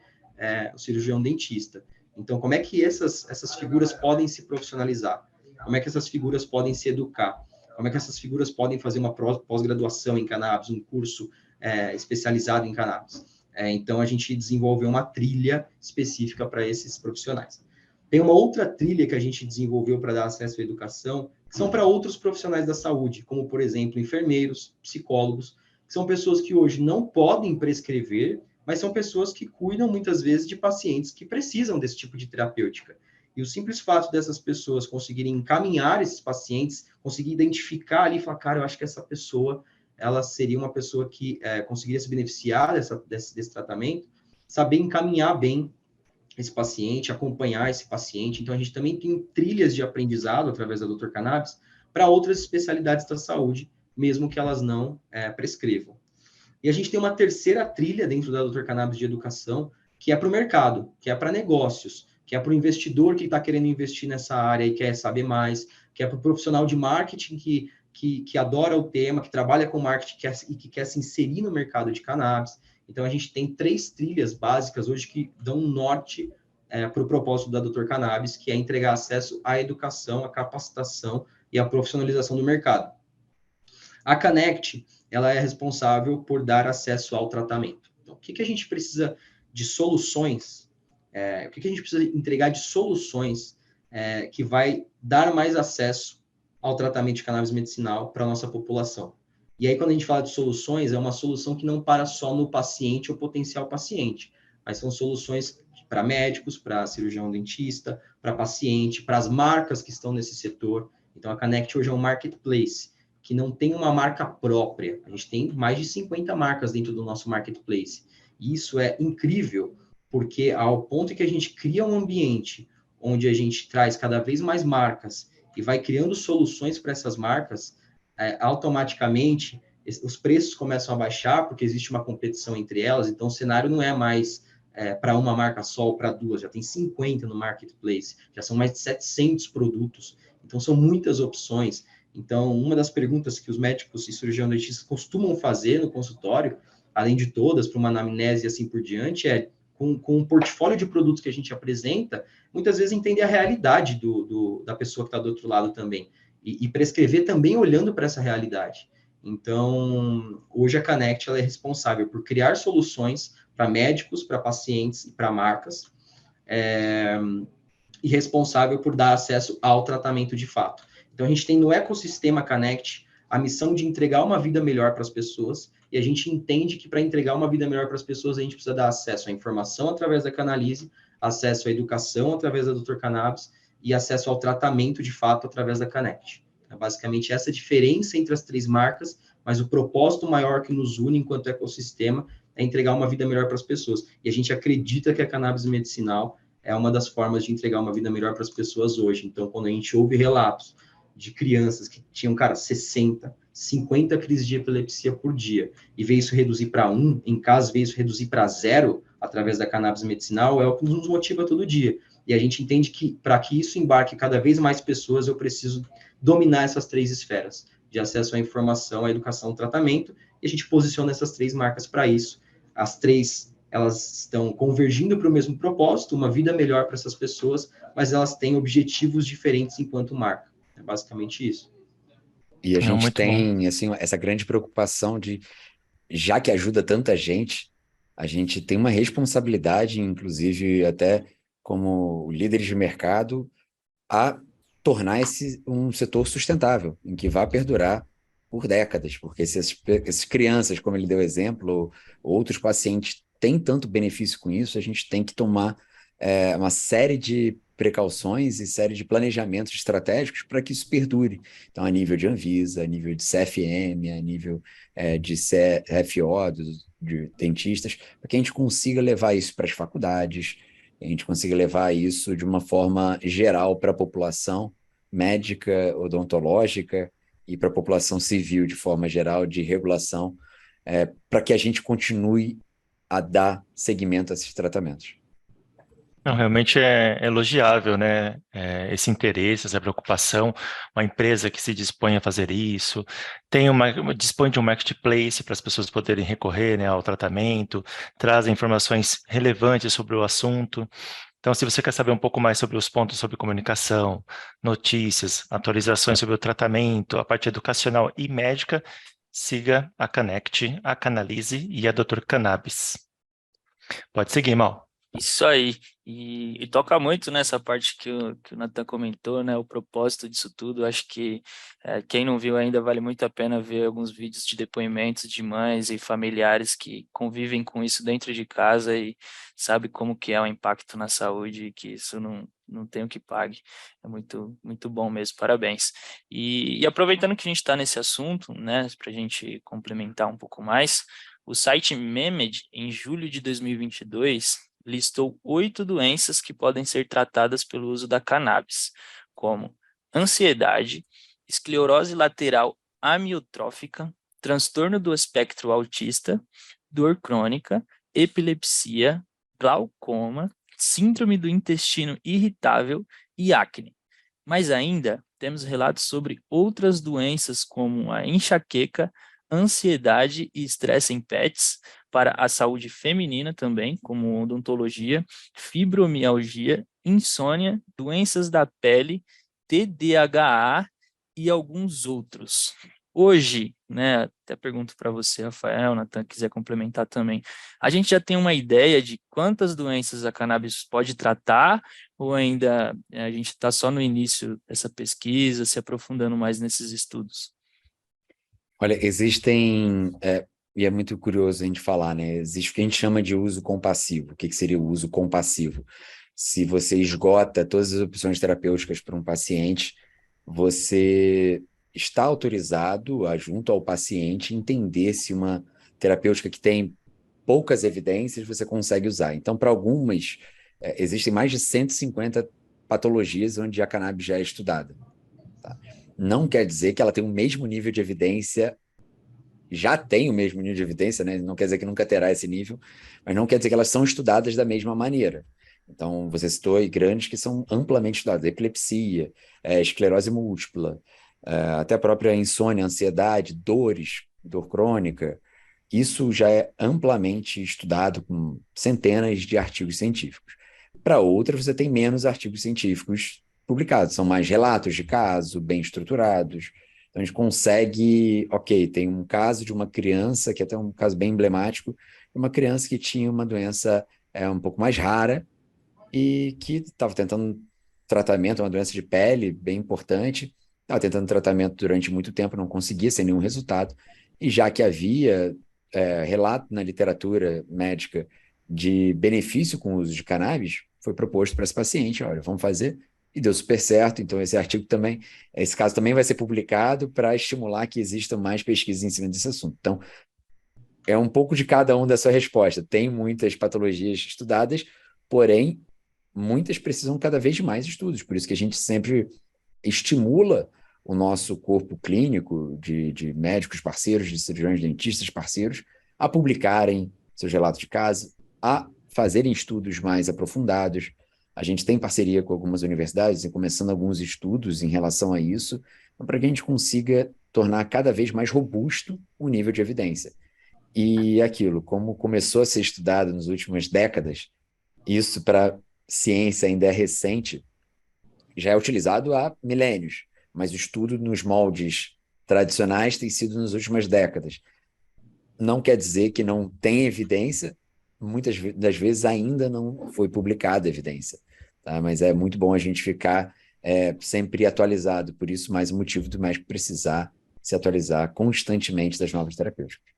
o cirurgião dentista. Então, como é que essas figuras podem se profissionalizar? Como é que essas figuras podem se educar? Como é que essas figuras podem fazer uma pós-graduação em cannabis, um curso especializado em cannabis? Então, a gente desenvolveu uma trilha específica para esses profissionais. Tem uma outra trilha que a gente desenvolveu para dar acesso à educação, que são para outros profissionais da saúde, como, por exemplo, enfermeiros, psicólogos, que são pessoas que hoje não podem prescrever, mas são pessoas que cuidam, muitas vezes, de pacientes que precisam desse tipo de terapêutica. E o simples fato dessas pessoas conseguirem encaminhar esses pacientes, conseguir identificar ali e falar, cara, eu acho que essa pessoa, ela seria uma pessoa que conseguiria se beneficiar desse tratamento, saber encaminhar bem esse paciente, acompanhar esse paciente. Então, a gente também tem trilhas de aprendizado através da Dr. Cannabis para outras especialidades da saúde mesmo que elas não prescrevam. E a gente tem uma terceira trilha dentro da Dr. Cannabis de educação, que é para o mercado, que é para negócios, que é para o investidor que está querendo investir nessa área e quer saber mais, que é para o profissional de marketing que adora o tema, que trabalha com marketing e que quer se inserir no mercado de cannabis. Então, a gente tem 3 trilhas básicas hoje que dão um norte para o propósito da Dr. Cannabis, que é entregar acesso à educação, à capacitação e à profissionalização do mercado. A Connect, ela é responsável por dar acesso ao tratamento. Então, o que a gente precisa de soluções? O que a gente precisa entregar de soluções que vai dar mais acesso ao tratamento de cannabis medicinal para a nossa população? E aí, quando a gente fala de soluções, é uma solução que não para só no paciente ou potencial paciente, mas são soluções para médicos, para cirurgião dentista, para paciente, para as marcas que estão nesse setor. Então, a Connect hoje é um marketplace que não tem uma marca própria. A gente tem mais de 50 marcas dentro do nosso marketplace. E isso é incrível, porque ao ponto que a gente cria um ambiente onde a gente traz cada vez mais marcas e vai criando soluções para essas marcas, automaticamente os preços começam a baixar, porque existe uma competição entre elas, então o cenário não é mais para uma marca só ou para duas, já tem 50 no marketplace, já são mais de 700 produtos, então são muitas opções. Então, uma das perguntas que os médicos e cirurgiões dentistas costumam fazer no consultório, além de todas, para uma anamnese e assim por diante, com o portfólio de produtos que a gente apresenta, muitas vezes entender a realidade da pessoa que está do outro lado também. E prescrever também olhando para essa realidade. Então, hoje a Connect ela é responsável por criar soluções para médicos, para pacientes e para marcas, e responsável por dar acesso ao tratamento de fato. Então, a gente tem no ecossistema Connect a missão de entregar uma vida melhor para as pessoas, e a gente entende que para entregar uma vida melhor para as pessoas, a gente precisa dar acesso à informação através da Canalise, acesso à educação através da Dr. Cannabis e acesso ao tratamento de fato através da Connect. É basicamente essa diferença entre as 3 marcas, mas o propósito maior que nos une enquanto ecossistema é entregar uma vida melhor para as pessoas. E a gente acredita que a cannabis medicinal é uma das formas de entregar uma vida melhor para as pessoas hoje. Então, quando a gente ouve relatos de crianças que tinham, 60, 50 crises de epilepsia por dia, e vê isso reduzir para 1, em caso vê isso reduzir para 0, através da cannabis medicinal, é o que nos motiva todo dia. E a gente entende que, para que isso embarque cada vez mais pessoas, eu preciso dominar essas 3 esferas, de acesso à informação, à educação, ao tratamento, e a gente posiciona essas 3 marcas para isso. As 3, elas estão convergindo para o mesmo propósito, uma vida melhor para essas pessoas, mas elas têm objetivos diferentes enquanto marca. É basicamente isso. E a gente tem assim, essa grande preocupação de, já que ajuda tanta gente, a gente tem uma responsabilidade, inclusive até como líderes de mercado, a tornar esse um setor sustentável, em que vai perdurar por décadas, porque se essas crianças, como ele deu exemplo, ou outros pacientes têm tanto benefício com isso, a gente tem que tomar uma série de precauções e série de planejamentos estratégicos para que isso perdure. Então, a nível de Anvisa, a nível de CFM, a nível de CFO, de dentistas, para que a gente consiga levar isso para as faculdades, a gente consiga levar isso de uma forma geral para a população médica, odontológica e para a população civil de forma geral, de regulação, para que a gente continue a dar seguimento a esses tratamentos. Não, realmente é elogiável, né? Esse interesse, essa preocupação, uma empresa que se dispõe a fazer isso, dispõe de um marketplace para as pessoas poderem recorrer, né, ao tratamento, traz informações relevantes sobre o assunto. Então, se você quer saber um pouco mais sobre os pontos sobre comunicação, notícias, atualizações sobre o tratamento, a parte educacional e médica, siga a Connect, a Canalise e a Dr. Cannabis. Pode seguir, Mal. Isso aí, e toca muito nessa parte que o Nathan comentou, né, o propósito disso tudo. Acho que quem não viu ainda vale muito a pena ver alguns vídeos de depoimentos de mães e familiares que convivem com isso dentro de casa e sabe como que é o impacto na saúde, e que isso não tem o que pague. É muito, muito bom mesmo, parabéns. E aproveitando que a gente está nesse assunto, né, para a gente complementar um pouco mais, o site Memed, em julho de 2022, listou 8 doenças que podem ser tratadas pelo uso da cannabis, como ansiedade, esclerose lateral amiotrófica, transtorno do espectro autista, dor crônica, epilepsia, glaucoma, síndrome do intestino irritável e acne. Mas ainda temos relatos sobre outras doenças como a enxaqueca, ansiedade e estresse em pets, para a saúde feminina também, como odontologia, fibromialgia, insônia, doenças da pele, TDAH e alguns outros. Hoje, né, até pergunto para você, Rafael, Natan, quiser complementar também, a gente já tem uma ideia de quantas doenças a cannabis pode tratar, ou ainda a gente está só no início dessa pesquisa, se aprofundando mais nesses estudos? Olha, existem, e é muito curioso a gente falar, né? Existe o que a gente chama de uso compassivo. O que seria o uso compassivo? Se você esgota todas as opções terapêuticas para um paciente, você está autorizado, junto ao paciente, entender se uma terapêutica que tem poucas evidências você consegue usar. Então, para algumas, existem mais de 150 patologias onde a cannabis já é estudada. Tá? Não quer dizer que ela tem o mesmo nível de evidência, já tem o mesmo nível de evidência, né? Não quer dizer que nunca terá esse nível, mas não quer dizer que elas são estudadas da mesma maneira. Então, você citou aí grandes que são amplamente estudadas, epilepsia, esclerose múltipla, até a própria insônia, ansiedade, dores, dor crônica. Isso já é amplamente estudado com centenas de artigos científicos. Para outras, você tem menos artigos científicos publicados, são mais relatos de caso, bem estruturados. Então, a gente consegue, tem um caso de uma criança, que é até um caso bem emblemático, uma criança que tinha uma doença um pouco mais rara e que estava tentando tratamento, uma doença de pele bem importante, estava tentando tratamento durante muito tempo, não conseguia, sem nenhum resultado, e já que havia relato na literatura médica de benefício com o uso de cannabis, foi proposto para esse paciente, olha, vamos fazer, e deu super certo. Então esse caso também vai ser publicado para estimular que existam mais pesquisas em cima desse assunto. Então, é um pouco de cada um da sua resposta. Tem muitas patologias estudadas, porém, muitas precisam cada vez mais estudos, por isso que a gente sempre estimula o nosso corpo clínico de médicos parceiros, de cirurgiões dentistas parceiros, a publicarem seus relatos de caso, a fazerem estudos mais aprofundados. A gente tem parceria com algumas universidades e começando alguns estudos em relação a isso, para que a gente consiga tornar cada vez mais robusto o nível de evidência. E aquilo, como começou a ser estudado nas últimas décadas, isso para ciência ainda é recente, já é utilizado há milênios, mas o estudo nos moldes tradicionais tem sido nas últimas décadas. Não quer dizer que não tem evidência, muitas das vezes ainda não foi publicada evidência, tá? Mas é muito bom a gente ficar sempre atualizado, por isso mais um motivo do médico precisar se atualizar constantemente das novas terapêuticas.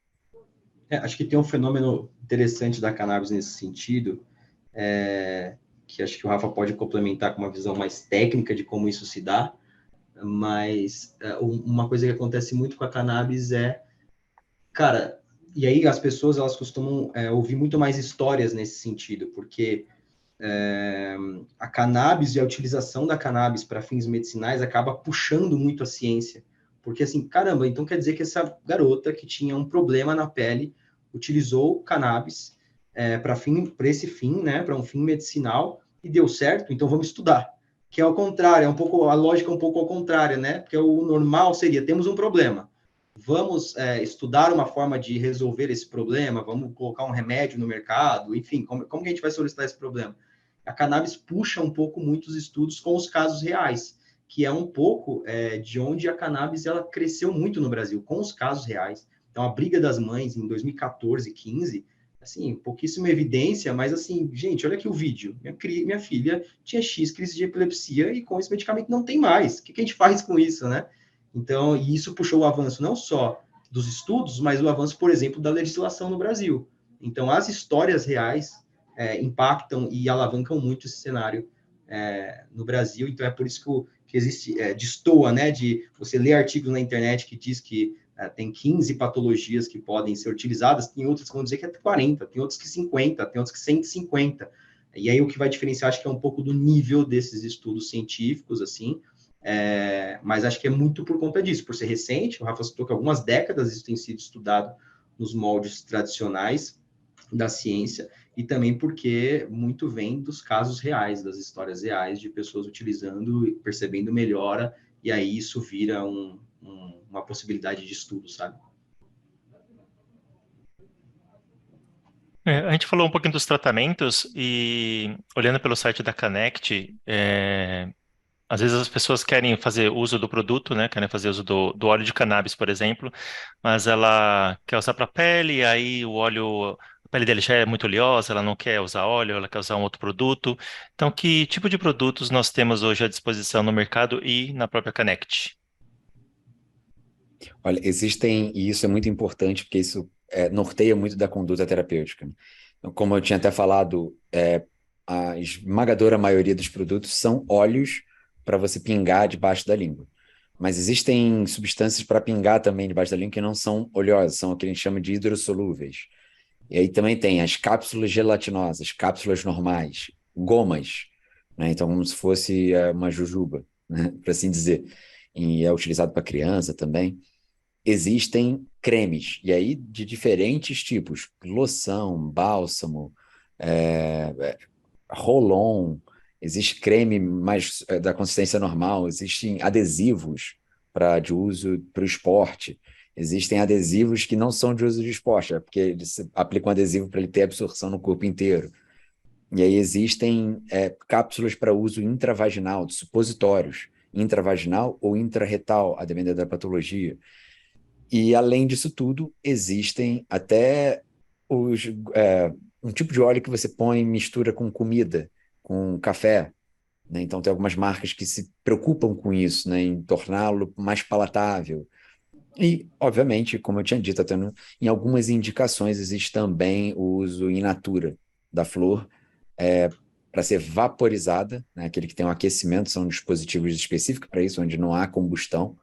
Acho que tem um fenômeno interessante da cannabis nesse sentido, que acho que o Rafa pode complementar com uma visão mais técnica de como isso se dá, mas uma coisa que acontece muito com a cannabis cara, e aí as pessoas elas costumam ouvir muito mais histórias nesse sentido, porque a cannabis e a utilização da cannabis para fins medicinais acaba puxando muito a ciência, porque assim, caramba, então quer dizer que essa garota que tinha um problema na pele utilizou cannabis para esse fim, né, para um fim medicinal, e deu certo, então vamos estudar. Que é ao contrário, a lógica é um pouco ao contrário, né? Porque o normal seria, temos um problema, vamos estudar uma forma de resolver esse problema, vamos colocar um remédio no mercado, enfim, como que a gente vai solucionar esse problema? A cannabis puxa um pouco muitos estudos com os casos reais, que é um pouco de onde a cannabis ela cresceu muito no Brasil, com os casos reais. Então, a briga das mães em 2014, 15, assim, pouquíssima evidência, mas assim, gente, olha aqui o vídeo. Minha filha tinha X crise de epilepsia e com esse medicamento não tem mais. O que a gente faz com isso, né? Então, e isso puxou o avanço não só dos estudos, mas o avanço, por exemplo, da legislação no Brasil. Então, as histórias reais impactam e alavancam muito esse cenário no Brasil. Então, é por isso que existe, destoa, né, de você ler artigos na internet que diz que tem 15 patologias que podem ser utilizadas, tem outras que vão dizer que é 40, tem outros que 50, tem outros que 150. E aí o que vai diferenciar, acho que é um pouco do nível desses estudos científicos, assim, Mas acho que é muito por conta disso, por ser recente. O Rafa citou que algumas décadas isso tem sido estudado nos moldes tradicionais da ciência, e também porque muito vem dos casos reais, das histórias reais de pessoas utilizando e percebendo melhora, e aí isso vira uma possibilidade de estudo, sabe? A gente falou um pouquinho dos tratamentos e olhando pelo site da Connect, às vezes as pessoas querem fazer uso do produto, né? Querem fazer uso do óleo de cannabis, por exemplo, mas ela quer usar para a pele, e aí a pele dele já é muito oleosa, ela não quer usar óleo, ela quer usar um outro produto. Então, que tipo de produtos nós temos hoje à disposição no mercado e na própria Connect? Olha, existem, e isso é muito importante, porque isso norteia muito da conduta terapêutica. Então, como eu tinha até falado, a esmagadora maioria dos produtos são óleos para você pingar debaixo da língua. Mas existem substâncias para pingar também debaixo da língua que não são oleosas, são o que a gente chama de hidrossolúveis. E aí também tem as cápsulas gelatinosas, cápsulas normais, gomas, né? Então, como se fosse uma jujuba, né? Por assim dizer. E é utilizado para criança também. Existem cremes, e aí de diferentes tipos, loção, bálsamo, roll-on, existe creme mais da consistência normal, existem adesivos de uso para o esporte, existem adesivos que não são de uso de esporte, porque eles aplicam adesivo para ele ter absorção no corpo inteiro. E aí existem cápsulas para uso intravaginal, de supositórios, intravaginal ou intrarretal, a depender da patologia. E, além disso tudo, existem até um tipo de óleo que você põe e mistura com comida, com café, né? Então, tem algumas marcas que se preocupam com isso, né? Em torná-lo mais palatável. E, obviamente, como eu tinha dito, até em algumas indicações existe também o uso in natura da flor para ser vaporizada, né? Aquele que tem um aquecimento, são dispositivos específicos para isso, onde não há combustão,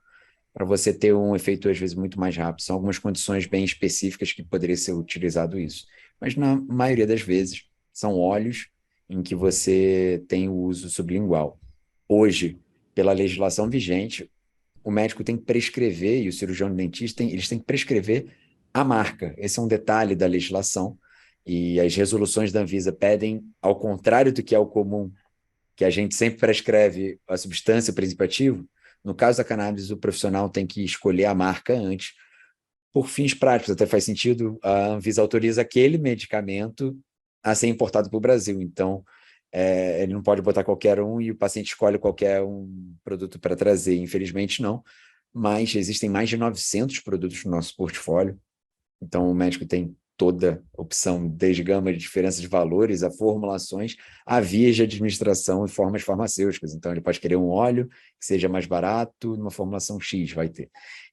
para você ter um efeito, às vezes, muito mais rápido. São algumas condições bem específicas que poderia ser utilizado isso. Mas, na maioria das vezes, são óleos em que você tem o uso sublingual. Hoje, pela legislação vigente, o médico tem que prescrever, e o cirurgião dentista, eles têm que prescrever a marca. Esse é um detalhe da legislação, e as resoluções da Anvisa pedem, ao contrário do que é o comum, que a gente sempre prescreve a substância, o princípio ativo. No caso da cannabis, o profissional tem que escolher a marca antes, por fins práticos, até faz sentido, a Anvisa autoriza aquele medicamento a ser importado para o Brasil, então ele não pode botar qualquer um e o paciente escolhe qualquer um produto para trazer, infelizmente não, mas existem mais de 900 produtos no nosso portfólio, então o médico tem toda a opção, desde gama de diferença de valores, a formulações, a vias de administração e formas farmacêuticas. Então, ele pode querer um óleo que seja mais barato, numa formulação X, vai ter.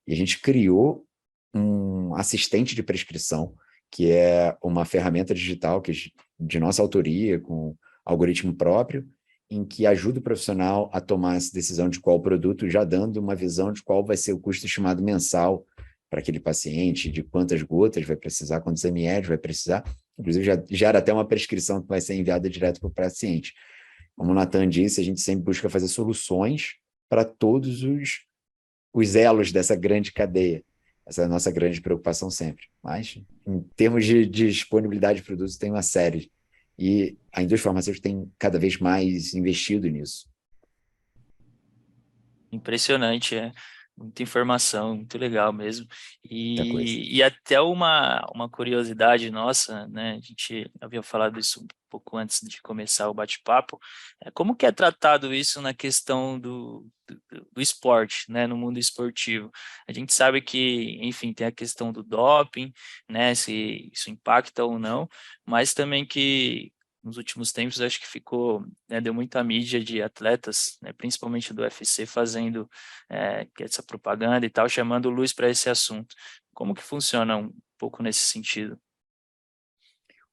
E a gente criou um assistente de prescrição, que é uma ferramenta digital que, de nossa autoria, com algoritmo próprio, em que ajuda o profissional a tomar essa decisão de qual produto, já dando uma visão de qual vai ser o custo estimado mensal para aquele paciente, de quantas gotas vai precisar, quantos ml vai precisar. Inclusive, já gera até uma prescrição que vai ser enviada direto para o paciente. Como o Nathan disse, a gente sempre busca fazer soluções para todos os elos dessa grande cadeia. Essa é a nossa grande preocupação sempre. Mas, em termos de disponibilidade de produtos, tem uma série. E a indústria farmacêutica tem cada vez mais investido nisso. Impressionante, muita informação, muito legal mesmo. Muita coisa. E até uma curiosidade nossa, né? A gente havia falado isso um pouco antes de começar o bate-papo. Como que é tratado isso na questão do esporte, né? No mundo esportivo? A gente sabe que, enfim, tem a questão do doping, né? Se isso impacta ou não, mas também que nos últimos tempos acho que ficou, né, deu muita mídia de atletas, né, principalmente do UFC, fazendo essa propaganda e tal, chamando luz para esse assunto. Como que funciona um pouco nesse sentido?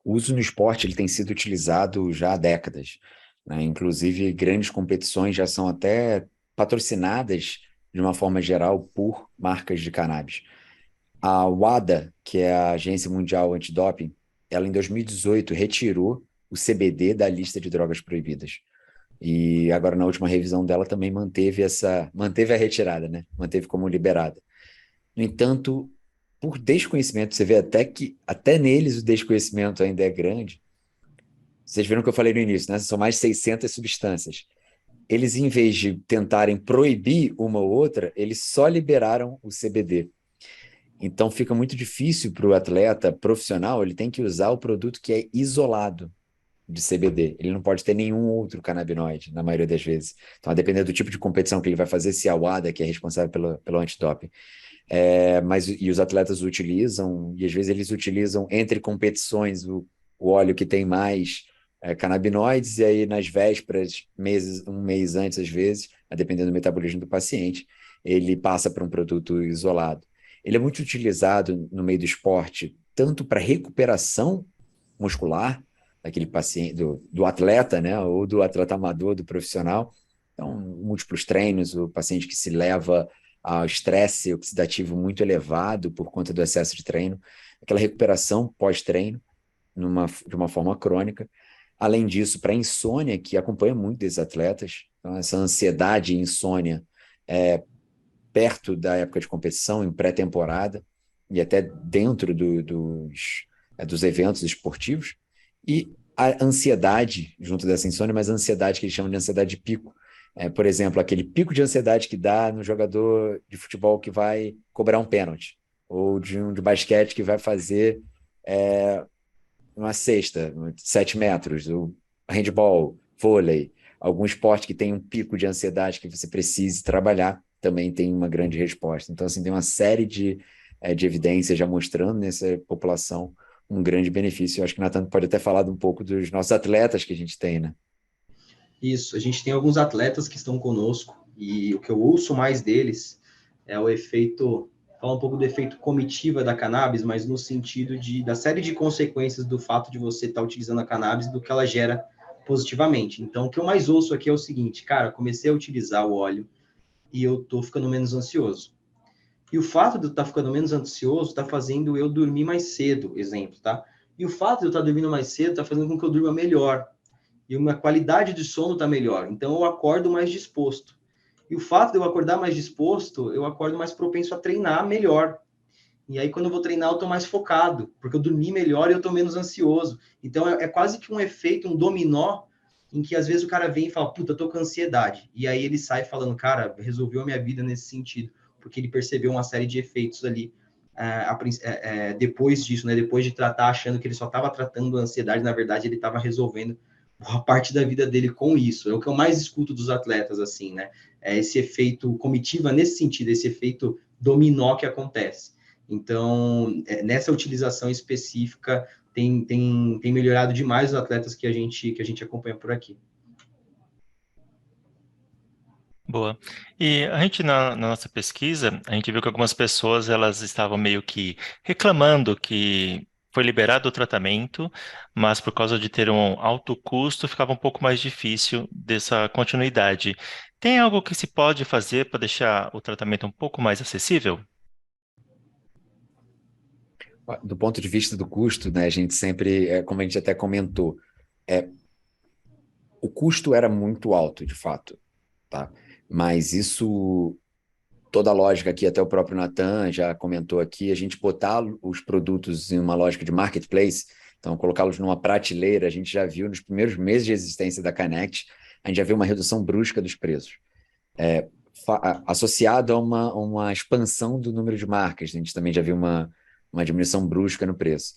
O uso no esporte ele tem sido utilizado já há décadas, né? Inclusive, grandes competições já são até patrocinadas, de uma forma geral, por marcas de cannabis. A WADA, que é a Agência Mundial Antidoping, ela em 2018 retirou o CBD da lista de drogas proibidas. E agora, na última revisão dela, também manteve a retirada, né? Manteve como liberada. No entanto, por desconhecimento, você vê até que, até neles, o desconhecimento ainda é grande. Vocês viram o que eu falei no início, né? São mais de 600 substâncias. Eles, em vez de tentarem proibir uma ou outra, eles só liberaram o CBD. Então, fica muito difícil para o atleta profissional, ele tem que usar o produto que é isolado de CBD. Ele não pode ter nenhum outro canabinoide, na maioria das vezes. Então, a depender do tipo de competição que ele vai fazer, se é a WADA, que é responsável pelo antidoping. E os atletas utilizam, e às vezes eles utilizam entre competições o óleo que tem mais canabinoides, e aí nas vésperas, um mês antes, às vezes, a depender do metabolismo do paciente, ele passa para um produto isolado. Ele é muito utilizado no meio do esporte, tanto para recuperação muscular, daquele paciente, do atleta, né, ou do atleta amador, do profissional. Então, múltiplos treinos, o paciente que se leva ao estresse oxidativo muito elevado por conta do excesso de treino, aquela recuperação pós-treino, de uma forma crônica. Além disso, para a insônia, que acompanha muito desses atletas, então essa ansiedade e insônia perto da época de competição, em pré-temporada, e até dentro dos eventos esportivos, e a ansiedade, junto dessa insônia, mas a ansiedade que eles chamam de ansiedade de pico. Por exemplo, aquele pico de ansiedade que dá no jogador de futebol que vai cobrar um pênalti, ou de basquete que vai fazer uma cesta, 7 metros, o handball, vôlei, algum esporte que tem um pico de ansiedade que você precise trabalhar, também tem uma grande resposta. Então, assim, tem uma série de evidências já mostrando nessa população um grande benefício. Eu acho que o Nathan pode até falar um pouco dos nossos atletas que a gente tem, né? Isso, a gente tem alguns atletas que estão conosco, e o que eu ouço mais deles é o efeito, falar um pouco do efeito comitiva da cannabis, mas no sentido da série de consequências do fato de você estar utilizando a cannabis, do que ela gera positivamente. Então, o que eu mais ouço aqui é o seguinte: cara, comecei a utilizar o óleo e eu tô ficando menos ansioso. E o fato de eu estar ficando menos ansioso está fazendo eu dormir mais cedo, exemplo, tá? E o fato de eu estar dormindo mais cedo está fazendo com que eu durma melhor. E uma qualidade de sono está melhor. Então, eu acordo mais disposto. E o fato de eu acordar mais disposto, eu acordo mais propenso a treinar melhor. E aí, quando eu vou treinar, eu estou mais focado, porque eu dormi melhor e eu estou menos ansioso. Então, é quase que um efeito, um dominó, em que às vezes o cara vem e fala, puta, eu tô com ansiedade. E aí ele sai falando, cara, resolveu a minha vida nesse sentido, porque ele percebeu uma série de efeitos ali depois disso, né? Depois de tratar, achando que ele só estava tratando a ansiedade, na verdade ele estava resolvendo boa parte da vida dele com isso. É o que eu mais escuto dos atletas, assim, né? É esse efeito comitiva nesse sentido, esse efeito dominó que acontece. Então, nessa utilização específica, tem melhorado demais os atletas que a gente acompanha por aqui. Boa. E a gente, na nossa pesquisa, a gente viu que algumas pessoas, elas estavam meio que reclamando que foi liberado o tratamento, mas por causa de ter um alto custo, ficava um pouco mais difícil dessa continuidade. Tem algo que se pode fazer para deixar o tratamento um pouco mais acessível? Do ponto de vista do custo, né, a gente sempre, como a gente até comentou, o custo era muito alto, de fato, tá? Mas isso, toda a lógica aqui, até o próprio Nathan já comentou aqui, a gente botar os produtos em uma lógica de marketplace, então colocá-los numa prateleira, a gente já viu nos primeiros meses de existência da Connect, a gente já viu uma redução brusca dos preços. Associado a uma expansão do número de marcas, a gente também já viu uma diminuição brusca no preço.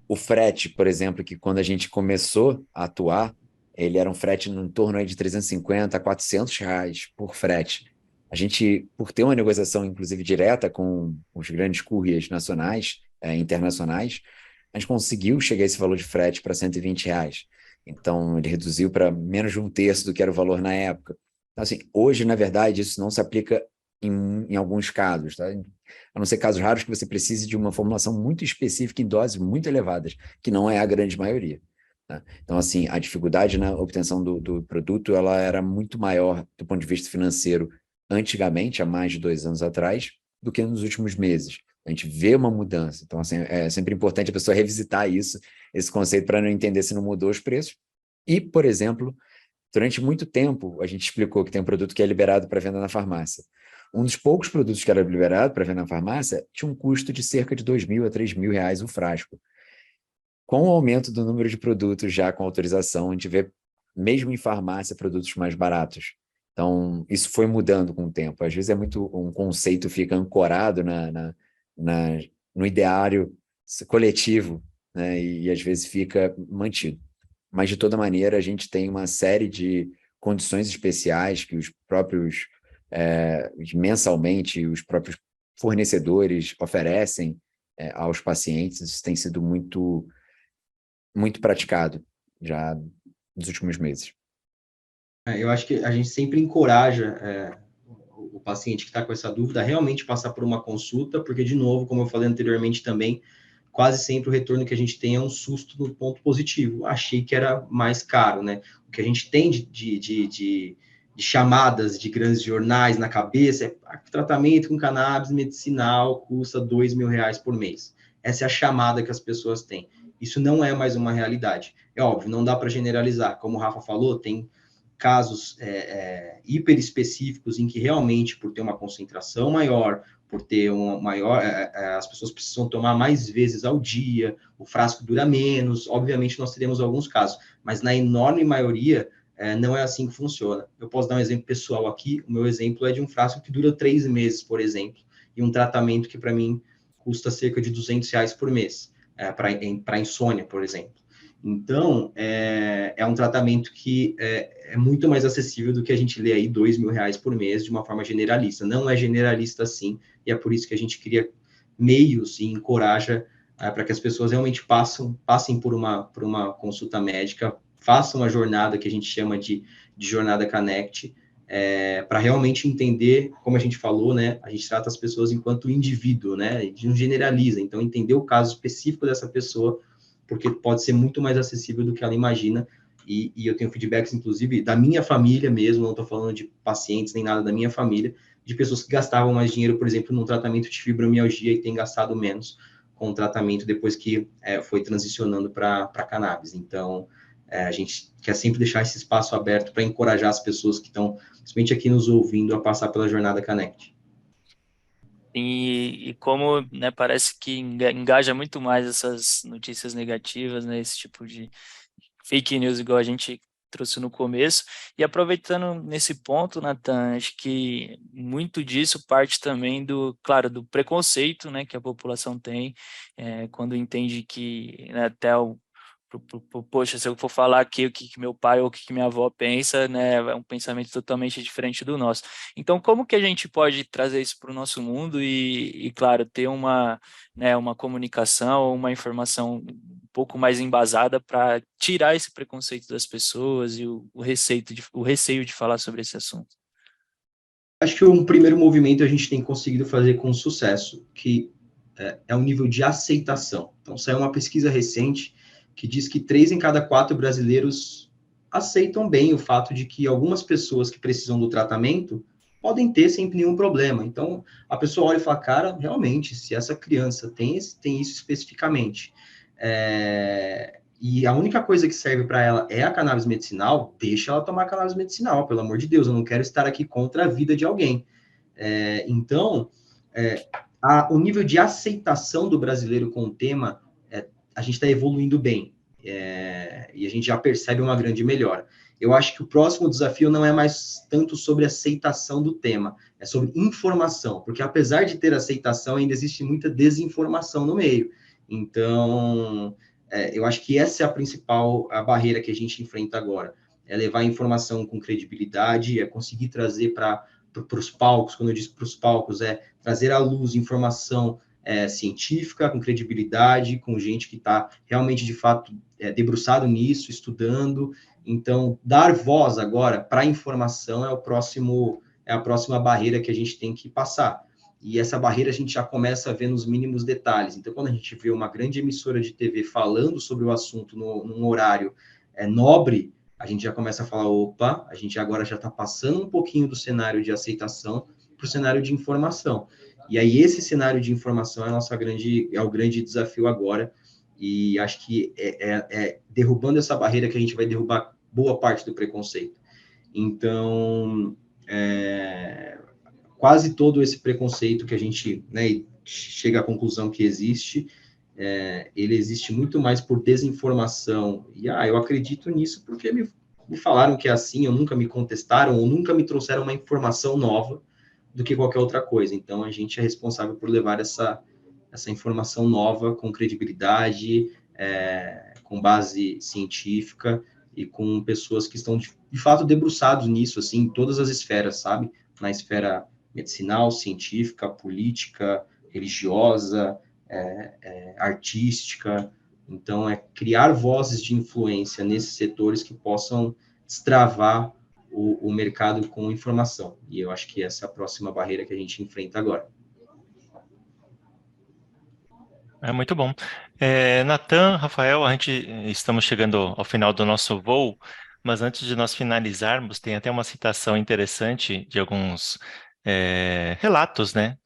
O frete, por exemplo, que quando a gente começou a atuar, ele era um frete em torno aí de 350 a 400 reais por frete. A gente, por ter uma negociação, inclusive, direta com os grandes couriers nacionais, internacionais, a gente conseguiu chegar a esse valor de frete para 120 reais. Então, ele reduziu para menos de um terço do que era o valor na época. Então, assim, hoje, na verdade, isso não se aplica em alguns casos, tá? A não ser casos raros que você precise de uma formulação muito específica em doses muito elevadas, que não é a grande maioria. Tá? Então, assim, a dificuldade na obtenção do produto, ela era muito maior do ponto de vista financeiro antigamente, há mais de 2 anos atrás, do que nos últimos meses. A gente vê uma mudança. Então, assim, é sempre importante a pessoa revisitar esse conceito, para não entender se não mudou os preços. E, por exemplo, Durante muito tempo, a gente explicou que tem um produto que é liberado para venda na farmácia. Um dos poucos produtos que era liberado para venda na farmácia tinha um custo de cerca de R$ 2.000 a R$ 3.000 o frasco. Com o aumento do número de produtos já com autorização, a gente vê, mesmo em farmácia, produtos mais baratos. Então, isso foi mudando com o tempo. Às vezes um conceito fica ancorado no ideário coletivo, né? E às vezes fica mantido. Mas, de toda maneira, a gente tem uma série de condições especiais que os próprios, mensalmente, os próprios fornecedores oferecem aos pacientes. Isso tem sido muito, muito praticado já nos últimos meses. Eu acho que a gente sempre encoraja o paciente que está com essa dúvida a realmente passar por uma consulta, porque, de novo, como eu falei anteriormente também, quase sempre o retorno que a gente tem é um susto no ponto positivo. Achei que era mais caro, né? O que a gente tem de chamadas de grandes jornais na cabeça é tratamento com cannabis medicinal custa R$ 2.000 por mês. Essa é a chamada que as pessoas têm. Isso não é mais uma realidade. É óbvio, não dá para generalizar. Como o Rafa falou, tem casos hiper específicos em que realmente, por ter uma concentração maior, por ter uma maior, as pessoas precisam tomar mais vezes ao dia, o frasco dura menos, obviamente nós teremos alguns casos, mas na enorme maioria não é assim que funciona. Eu posso dar um exemplo pessoal aqui, o meu exemplo é de um frasco que dura 3 meses, por exemplo, e um tratamento que para mim custa cerca de R$ 200 por mês, para insônia, por exemplo. Então, é um tratamento que é muito mais acessível do que a gente lê aí R$ 2.000 por mês de uma forma generalista. Não é generalista assim, e é por isso que a gente cria meios e encoraja para que as pessoas realmente passem por uma consulta médica, façam a jornada que a gente chama de jornada Connect, para realmente entender, como a gente falou, né? A gente trata as pessoas enquanto indivíduo, né? A gente não generaliza, então entender o caso específico dessa pessoa, porque pode ser muito mais acessível do que ela imagina, e eu tenho feedbacks, inclusive, da minha família mesmo, não estou falando de pacientes nem nada da minha família, de pessoas que gastavam mais dinheiro, por exemplo, num tratamento de fibromialgia e têm gastado menos com o tratamento depois que foi transicionando para cannabis. Então, a gente quer sempre deixar esse espaço aberto para encorajar as pessoas que estão, principalmente aqui nos ouvindo, a passar pela jornada Connect. E como, né, parece que engaja muito mais essas notícias negativas, né, esse tipo de fake news, igual a gente trouxe no começo. E aproveitando nesse ponto, Nathan, acho que muito disso parte também claro, do preconceito, né, que a população tem, quando entende que, né, até poxa, se eu for falar aqui o que meu pai ou o que minha avó pensa, né, é um pensamento totalmente diferente do nosso. Então, como que a gente pode trazer isso para o nosso mundo e, claro, ter né, uma comunicação, uma informação um pouco mais embasada para tirar esse preconceito das pessoas e o receio de falar sobre esse assunto? Acho que um primeiro movimento a gente tem conseguido fazer com sucesso, que é o nível de aceitação. Então, saiu uma pesquisa recente que diz que 3 em cada 4 brasileiros aceitam bem o fato de que algumas pessoas que precisam do tratamento podem ter sem nenhum problema. Então, a pessoa olha e fala, cara, realmente, se essa criança tem isso especificamente, e a única coisa que serve para ela é a cannabis medicinal, deixa ela tomar cannabis medicinal, pelo amor de Deus, eu não quero estar aqui contra a vida de alguém. Então, o nível de aceitação do brasileiro com o tema, a gente está evoluindo bem, e a gente já percebe uma grande melhora. Eu acho que o próximo desafio não é mais tanto sobre aceitação do tema, é sobre informação, porque apesar de ter aceitação, ainda existe muita desinformação no meio. Então, eu acho que essa é a barreira que a gente enfrenta agora, é levar a informação com credibilidade, é conseguir trazer para os palcos, quando eu digo para os palcos, é trazer à luz informação científica, com credibilidade, com gente que está realmente, de fato, debruçado nisso, estudando. Então, dar voz agora para a informação é a próxima barreira que a gente tem que passar. E essa barreira a gente já começa a ver nos mínimos detalhes. Então, quando a gente vê uma grande emissora de TV falando sobre o assunto num horário nobre, a gente já começa a falar, opa, a gente agora já está passando um pouquinho do cenário de aceitação para o cenário de informação. E aí esse cenário de informação é o grande desafio agora, e acho que derrubando essa barreira que a gente vai derrubar boa parte do preconceito. Então, quase todo esse preconceito que a gente, né, chega à conclusão que existe, ele existe muito mais por desinformação. E eu acredito nisso porque me falaram que é assim, ou nunca me contestaram, ou nunca me trouxeram uma informação nova do que qualquer outra coisa. Então, a gente é responsável por levar essa informação nova com credibilidade, com base científica e com pessoas que estão, de fato, debruçados nisso, assim, em todas as esferas, sabe? Na esfera medicinal, científica, política, religiosa, artística. Então, criar vozes de influência nesses setores que possam destravar o mercado com informação. E eu acho que essa é a próxima barreira que a gente enfrenta agora. É muito bom. Natan, Rafael, estamos chegando ao final do nosso voo, mas antes de nós finalizarmos, tem até uma citação interessante de alguns relatos, né?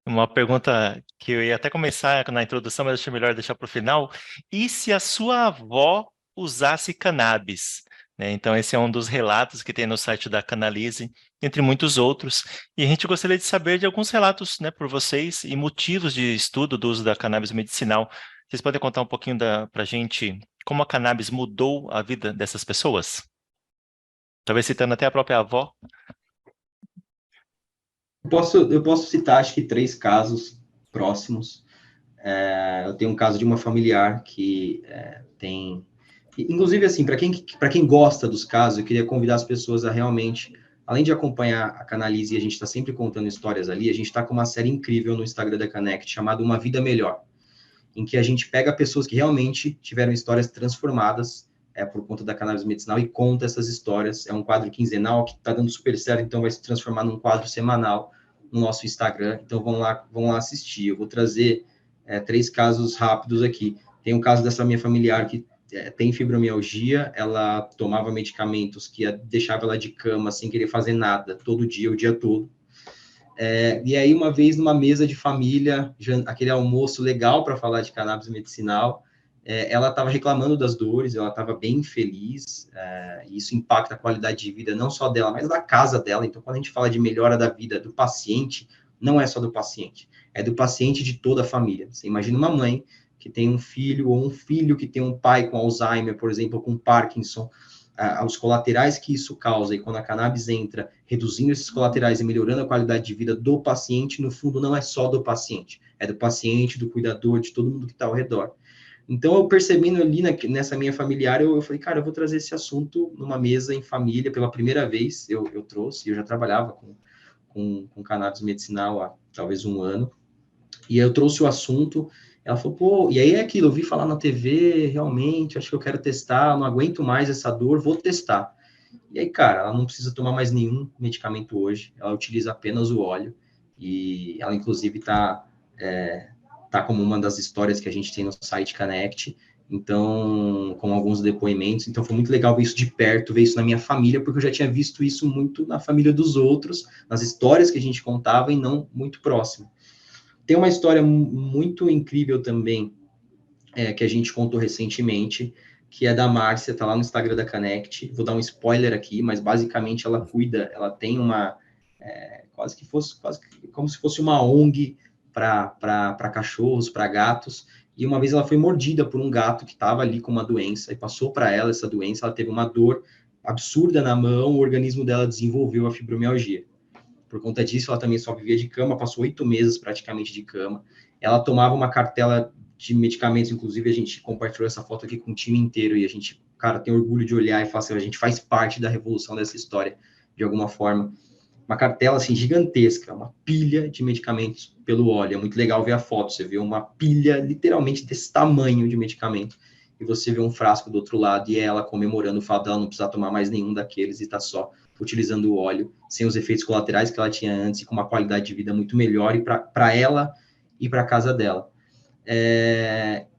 Uma pergunta que eu ia até começar na introdução, mas achei melhor deixar para o final. E se a sua avó usasse cannabis? Né? Então, esse é um dos relatos que tem no site da Canalise, entre muitos outros. E a gente gostaria de saber de alguns relatos, né, por vocês e motivos de estudo do uso da cannabis medicinal. Vocês podem contar um pouquinho para a gente como a cannabis mudou a vida dessas pessoas? Talvez citando até a própria avó. Eu posso citar, acho que 3 casos próximos. Eu tenho um caso de uma familiar que tem... Inclusive, assim, para quem gosta dos casos, eu queria convidar as pessoas a realmente, além de acompanhar a Canalise, e a gente está sempre contando histórias ali, a gente está com uma série incrível no Instagram da Connect, chamada Uma Vida Melhor, em que a gente pega pessoas que realmente tiveram histórias transformadas por conta da cannabis medicinal e conta essas histórias. É um quadro quinzenal que está dando super certo, então vai se transformar num quadro semanal no nosso Instagram. Então vão lá assistir. Eu vou trazer 3 casos rápidos aqui. Tem um caso dessa minha familiar que tem fibromialgia, ela tomava medicamentos que deixava ela de cama sem querer fazer nada, todo dia, o dia todo. E aí, uma vez, numa mesa de família, aquele almoço legal para falar de cannabis medicinal, ela estava reclamando das dores, ela estava bem feliz, e isso impacta a qualidade de vida não só dela, mas da casa dela. Então, quando a gente fala de melhora da vida do paciente, não é só do paciente, é do paciente de toda a família. Você imagina uma mãe que tem um filho, ou um filho que tem um pai com Alzheimer, por exemplo, ou com Parkinson, os colaterais que isso causa, e quando a cannabis entra, reduzindo esses colaterais e melhorando a qualidade de vida do paciente, no fundo não é só do paciente, é do paciente, do cuidador, de todo mundo que está ao redor. Então, eu percebendo ali nessa minha familiar, eu falei, cara, eu vou trazer esse assunto numa mesa em família, pela primeira vez eu trouxe, eu já trabalhava com cannabis medicinal há talvez 1 ano, e eu trouxe o assunto. Ela falou, pô, e aí é aquilo, eu vi falar na TV, realmente, acho que eu quero testar, não aguento mais essa dor, vou testar. E aí, cara, ela não precisa tomar mais nenhum medicamento hoje, ela utiliza apenas o óleo, e ela, inclusive, tá como uma das histórias que a gente tem no site Connect, então, com alguns depoimentos. Então, foi muito legal ver isso de perto, ver isso na minha família, porque eu já tinha visto isso muito na família dos outros, nas histórias que a gente contava, e não muito próximo. Tem uma história muito incrível também, que a gente contou recentemente, que é da Márcia, tá lá no Instagram da Connect. Vou dar um spoiler aqui, mas basicamente ela tem uma, quase como se fosse uma ONG para cachorros, para gatos, e uma vez ela foi mordida por um gato que estava ali com uma doença, e passou para ela essa doença, ela teve uma dor absurda na mão, o organismo dela desenvolveu a fibromialgia. Por conta disso, ela também só vivia de cama, passou 8 meses praticamente de cama. Ela tomava uma cartela de medicamentos, inclusive a gente compartilhou essa foto aqui com o time inteiro, e a gente, cara, tem orgulho de olhar e falar assim, a gente faz parte da revolução dessa história, de alguma forma. Uma cartela, assim, gigantesca, uma pilha de medicamentos pelo óleo. É muito legal ver a foto, você vê uma pilha, literalmente, desse tamanho de medicamento, e você vê um frasco do outro lado, e ela comemorando o fato dela não precisar tomar mais nenhum daqueles, e tá só utilizando o óleo, sem os efeitos colaterais que ela tinha antes, e com uma qualidade de vida muito melhor, e para ela e para a casa dela.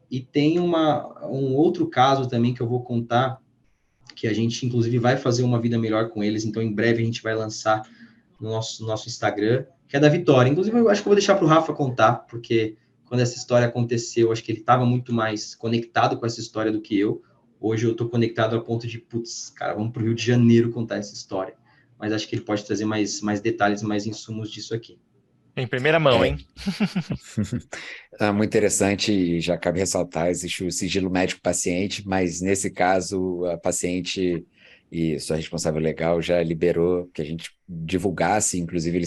E tem um outro caso também que eu vou contar, que a gente, inclusive, vai fazer uma vida melhor com eles, então, em breve, a gente vai lançar no nosso Instagram, que é da Vitória. Inclusive, eu acho que eu vou deixar para o Rafa contar, porque quando essa história aconteceu, acho que ele estava muito mais conectado com essa história do que eu. Hoje eu estou conectado a ponto de, putz, cara, vamos para o Rio de Janeiro contar essa história. Mas acho que ele pode trazer mais detalhes, mais insumos disso aqui. Em primeira mão, É, hein? muito interessante, e já cabe ressaltar, existe o sigilo médico-paciente, mas nesse caso a paciente e sua responsável legal já liberou que a gente divulgasse, inclusive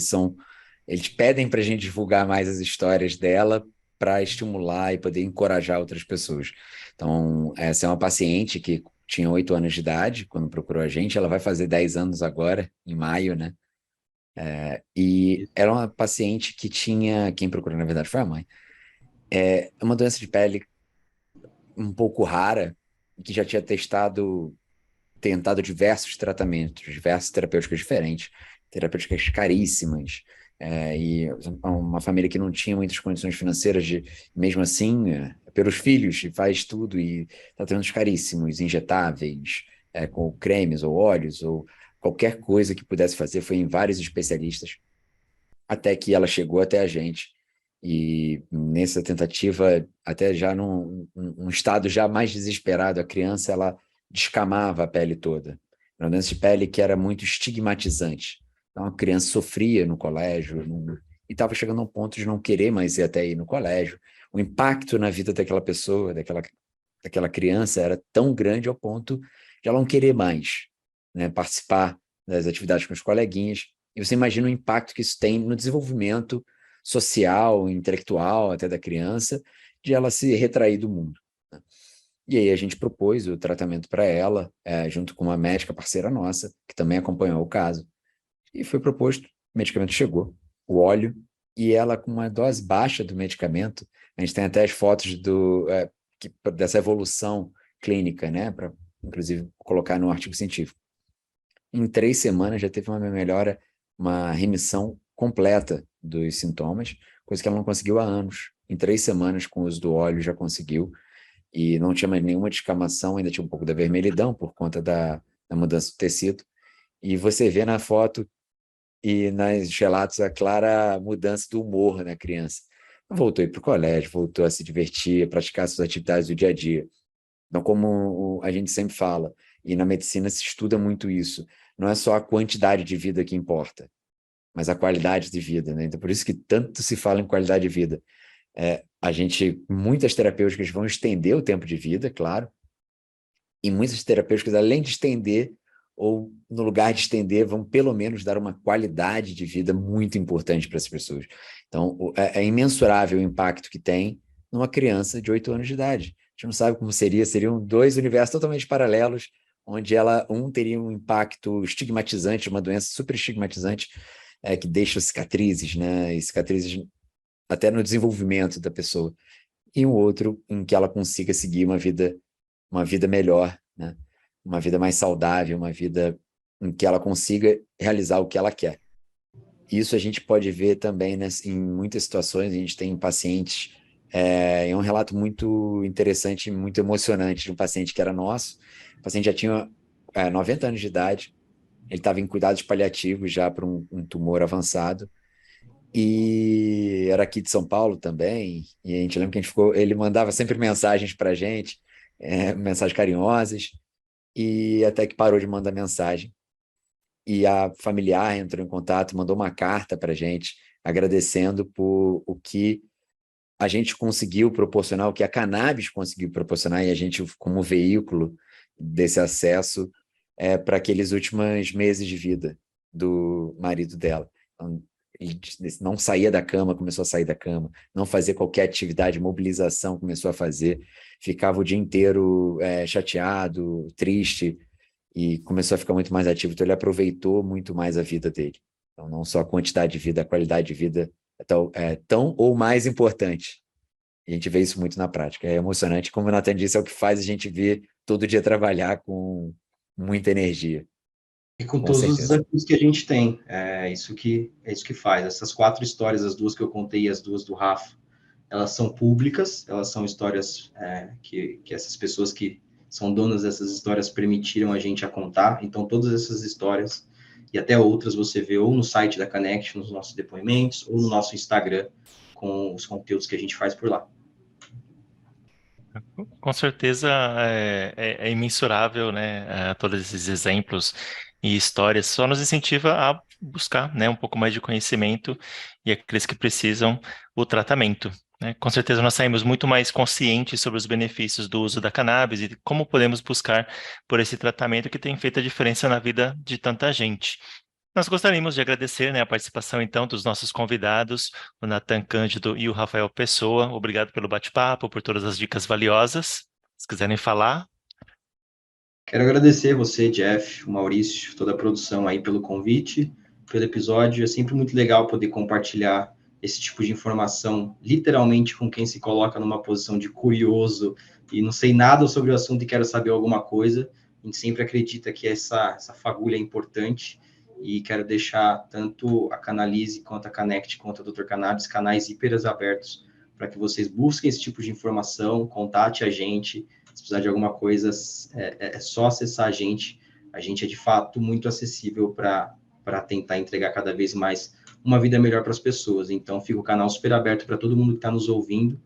eles pedem para a gente divulgar mais as histórias dela para estimular e poder encorajar outras pessoas. Então, essa é uma paciente que tinha 8 anos de idade quando procurou a gente, ela vai fazer 10 anos agora, em maio, né? E era uma paciente que tinha, quem procurou na verdade foi a mãe, uma doença de pele um pouco rara, que já tinha tentado diversos tratamentos, diversas terapêuticas diferentes, terapêuticas caríssimas, e uma família que não tinha muitas condições financeiras de, mesmo assim, pelos filhos, faz tudo e tratamentos caríssimos, injetáveis, com cremes ou óleos, ou qualquer coisa que pudesse fazer, foi em vários especialistas, até que ela chegou até a gente. E nessa tentativa, até já num estado já mais desesperado, a criança ela descamava a pele toda. Era uma doença de pele que era muito estigmatizante. Então a criança sofria no colégio e estava chegando ao ponto de não querer mais ir até ir no colégio. O impacto na vida daquela pessoa, daquela criança, era tão grande ao ponto de ela não querer mais, né, participar das atividades com os coleguinhas. E você imagina o impacto que isso tem no desenvolvimento social, intelectual até da criança, de ela se retrair do mundo, né? E aí a gente propôs o tratamento para ela, junto com uma médica parceira nossa, que também acompanhou o caso, e foi proposto, o medicamento chegou, o óleo, e ela com uma dose baixa do medicamento, a gente tem até as fotos dessa evolução clínica, né, para inclusive colocar no artigo científico. Em 3 semanas já teve uma melhora, uma remissão completa dos sintomas, coisa que ela não conseguiu há anos. Em 3 semanas, com o uso do óleo, já conseguiu, e não tinha mais nenhuma descamação, ainda tinha um pouco da vermelhidão por conta da mudança do tecido. E você vê na foto e nos relatos a clara mudança do humor na criança. Voltou a ir para o colégio, voltou a se divertir, a praticar suas atividades do dia a dia. Então, como a gente sempre fala, e na medicina se estuda muito isso, não é só a quantidade de vida que importa, mas a qualidade de vida, né? Então, por isso que tanto se fala em qualidade de vida. Muitas terapêuticas vão estender o tempo de vida, claro, e muitas terapêuticas, além de estender, ou no lugar de estender, vão pelo menos dar uma qualidade de vida muito importante para as pessoas. Então, é imensurável o impacto que tem numa criança de 8 anos de idade. A gente não sabe como seriam 2 universos totalmente paralelos, onde um teria um impacto estigmatizante, uma doença super estigmatizante, que deixa cicatrizes, né? E cicatrizes até no desenvolvimento da pessoa. E um outro em que ela consiga seguir uma vida melhor, né? Uma vida mais saudável, uma vida em que ela consiga realizar o que ela quer. Isso a gente pode ver também, né, em muitas situações. A gente tem pacientes, um relato muito interessante, muito emocionante de um paciente que era nosso. O paciente já tinha 90 anos de idade, ele estava em cuidados paliativos já para um tumor avançado, e era aqui de São Paulo também, e a gente lembra que ele mandava sempre mensagens para a gente, mensagens carinhosas, e até que parou de mandar mensagem. E a familiar entrou em contato, mandou uma carta para a gente, agradecendo por o que a gente conseguiu proporcionar, o que a cannabis conseguiu proporcionar, e a gente, como veículo desse acesso, para aqueles últimos meses de vida do marido dela. Então, ele não saía da cama, começou a sair da cama, não fazia qualquer atividade, mobilização, começou a fazer, ficava o dia inteiro chateado, triste, e começou a ficar muito mais ativo. Então ele aproveitou muito mais a vida dele. Então não só a quantidade de vida, a qualidade de vida é tão ou mais importante. E a gente vê isso muito na prática. É emocionante, como o Nathan disse, é o que faz a gente vir todo dia trabalhar com muita energia. E com Com todos os certeza. desafios que a gente tem, é isso que faz. Essas 4 histórias, as 2 que eu contei e as 2 do Rafa, elas são públicas, elas são histórias que essas pessoas que são donas dessas histórias permitiram a gente a contar. Então, todas essas histórias e até outras você vê ou no site da Connect, nos nossos depoimentos, ou no nosso Instagram, com os conteúdos que a gente faz por lá. Com certeza é imensurável, né? Todos esses exemplos e histórias só nos incentiva a buscar, né, um pouco mais de conhecimento e aqueles que precisam o tratamento, né? Com certeza nós saímos muito mais conscientes sobre os benefícios do uso da cannabis e como podemos buscar por esse tratamento que tem feito a diferença na vida de tanta gente. Nós gostaríamos de agradecer, né, a participação, então, dos nossos convidados, o Nathan Cândido e o Rafael Pessoa. Obrigado pelo bate-papo, por todas as dicas valiosas. Se quiserem falar. Quero agradecer você, Jeff, o Maurício, toda a produção aí pelo convite, pelo episódio. É sempre muito legal poder compartilhar esse tipo de informação, literalmente com quem se coloca numa posição de curioso e não sei nada sobre o assunto e quero saber alguma coisa. A gente sempre acredita que essa fagulha é importante. E quero deixar tanto a Canalize, quanto a Connect, quanto a Dr. Cannabis, canais hiper abertos para que vocês busquem esse tipo de informação, contate a gente, se precisar de alguma coisa, é só acessar a gente é de fato muito acessível para tentar entregar cada vez mais uma vida melhor para as pessoas. Então, fica o canal super aberto para todo mundo que está nos ouvindo,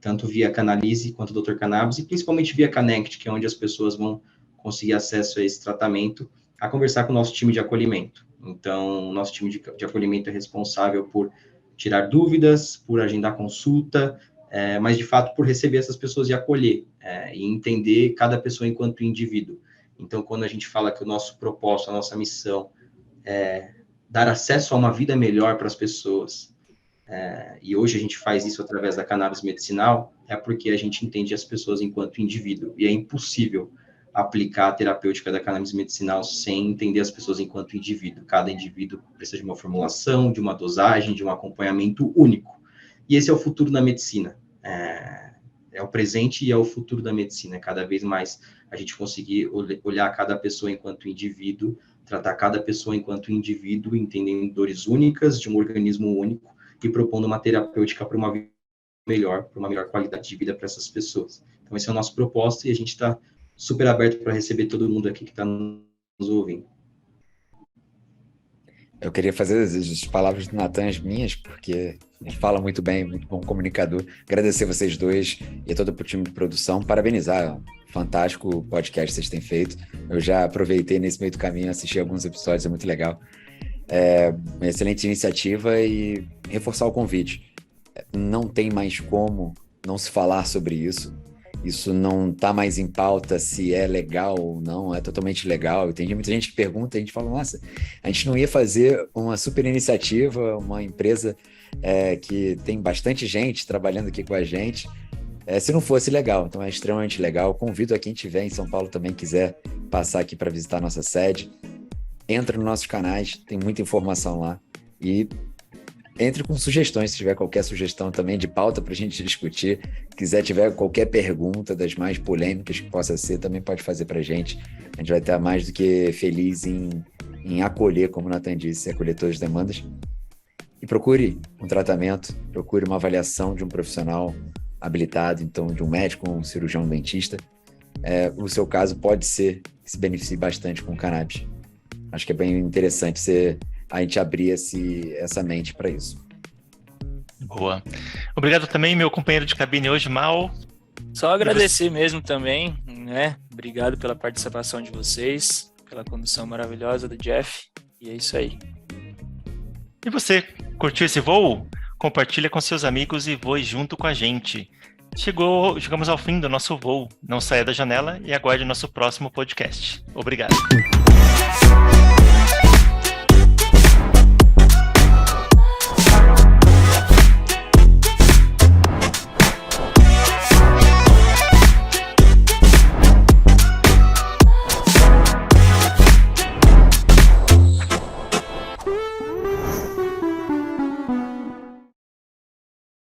tanto via Canalize quanto Dr. Cannabis, e principalmente via Connect, que é onde as pessoas vão conseguir acesso a esse tratamento, a conversar com o nosso time de acolhimento. Então, o nosso time de acolhimento é responsável por tirar dúvidas, por agendar consulta, mas, de fato, por receber essas pessoas e acolher, e entender cada pessoa enquanto indivíduo. Então, quando a gente fala que o nosso propósito, a nossa missão é dar acesso a uma vida melhor para as pessoas, e hoje a gente faz isso através da cannabis medicinal, é porque a gente entende as pessoas enquanto indivíduo, e é impossível aplicar a terapêutica da cannabis medicinal sem entender as pessoas enquanto indivíduo. Cada indivíduo precisa de uma formulação, de uma dosagem, de um acompanhamento único. E esse é o futuro da medicina. É o presente e é o futuro da medicina. Cada vez mais a gente conseguir olhar cada pessoa enquanto indivíduo, tratar cada pessoa enquanto indivíduo, entendendo dores únicas de um organismo único e propondo uma terapêutica para uma vida melhor, para uma melhor qualidade de vida para essas pessoas. Então, esse é o nosso propósito e a gente está super aberto para receber todo mundo aqui que está nos ouvindo. Eu queria fazer as palavras do Nathan as minhas, porque ele fala muito bem, muito bom comunicador. Agradecer vocês dois e a todo o time de produção, parabenizar, fantástico podcast que vocês têm feito. Eu já aproveitei nesse meio do caminho, assisti alguns episódios, é muito legal. Uma excelente iniciativa e reforçar o convite. Não tem mais como não se falar sobre isso. Isso não está mais em pauta se é legal ou não, é totalmente legal. Tem muita gente que pergunta, a gente fala, nossa, a gente não ia fazer uma super iniciativa, uma empresa que tem bastante gente trabalhando aqui com a gente, se não fosse legal. Então é extremamente legal. Convido a quem estiver em São Paulo também quiser passar aqui para visitar a nossa sede. Entra nos nossos canais, tem muita informação lá. E entre com sugestões, se tiver qualquer sugestão também de pauta para a gente discutir, tiver qualquer pergunta das mais polêmicas que possa ser, também pode fazer para a gente. A gente vai estar mais do que feliz em acolher, como o Nathan disse, acolher todas as demandas. E procure um tratamento, procure uma avaliação de um profissional habilitado, então de um médico, um cirurgião, um dentista. O seu caso pode ser que se beneficie bastante com o cannabis. Acho que é bem interessante a gente abrir essa mente para isso. Boa. Obrigado também, meu companheiro de cabine hoje, Mal. Só agradecer mesmo também, né? Obrigado pela participação de vocês, pela condução maravilhosa do Jeff, e é isso aí. E você, curtiu esse voo? Compartilha com seus amigos e voe junto com a gente. Chegamos ao fim do nosso voo. Não saia da janela e aguarde nosso próximo podcast. Obrigado.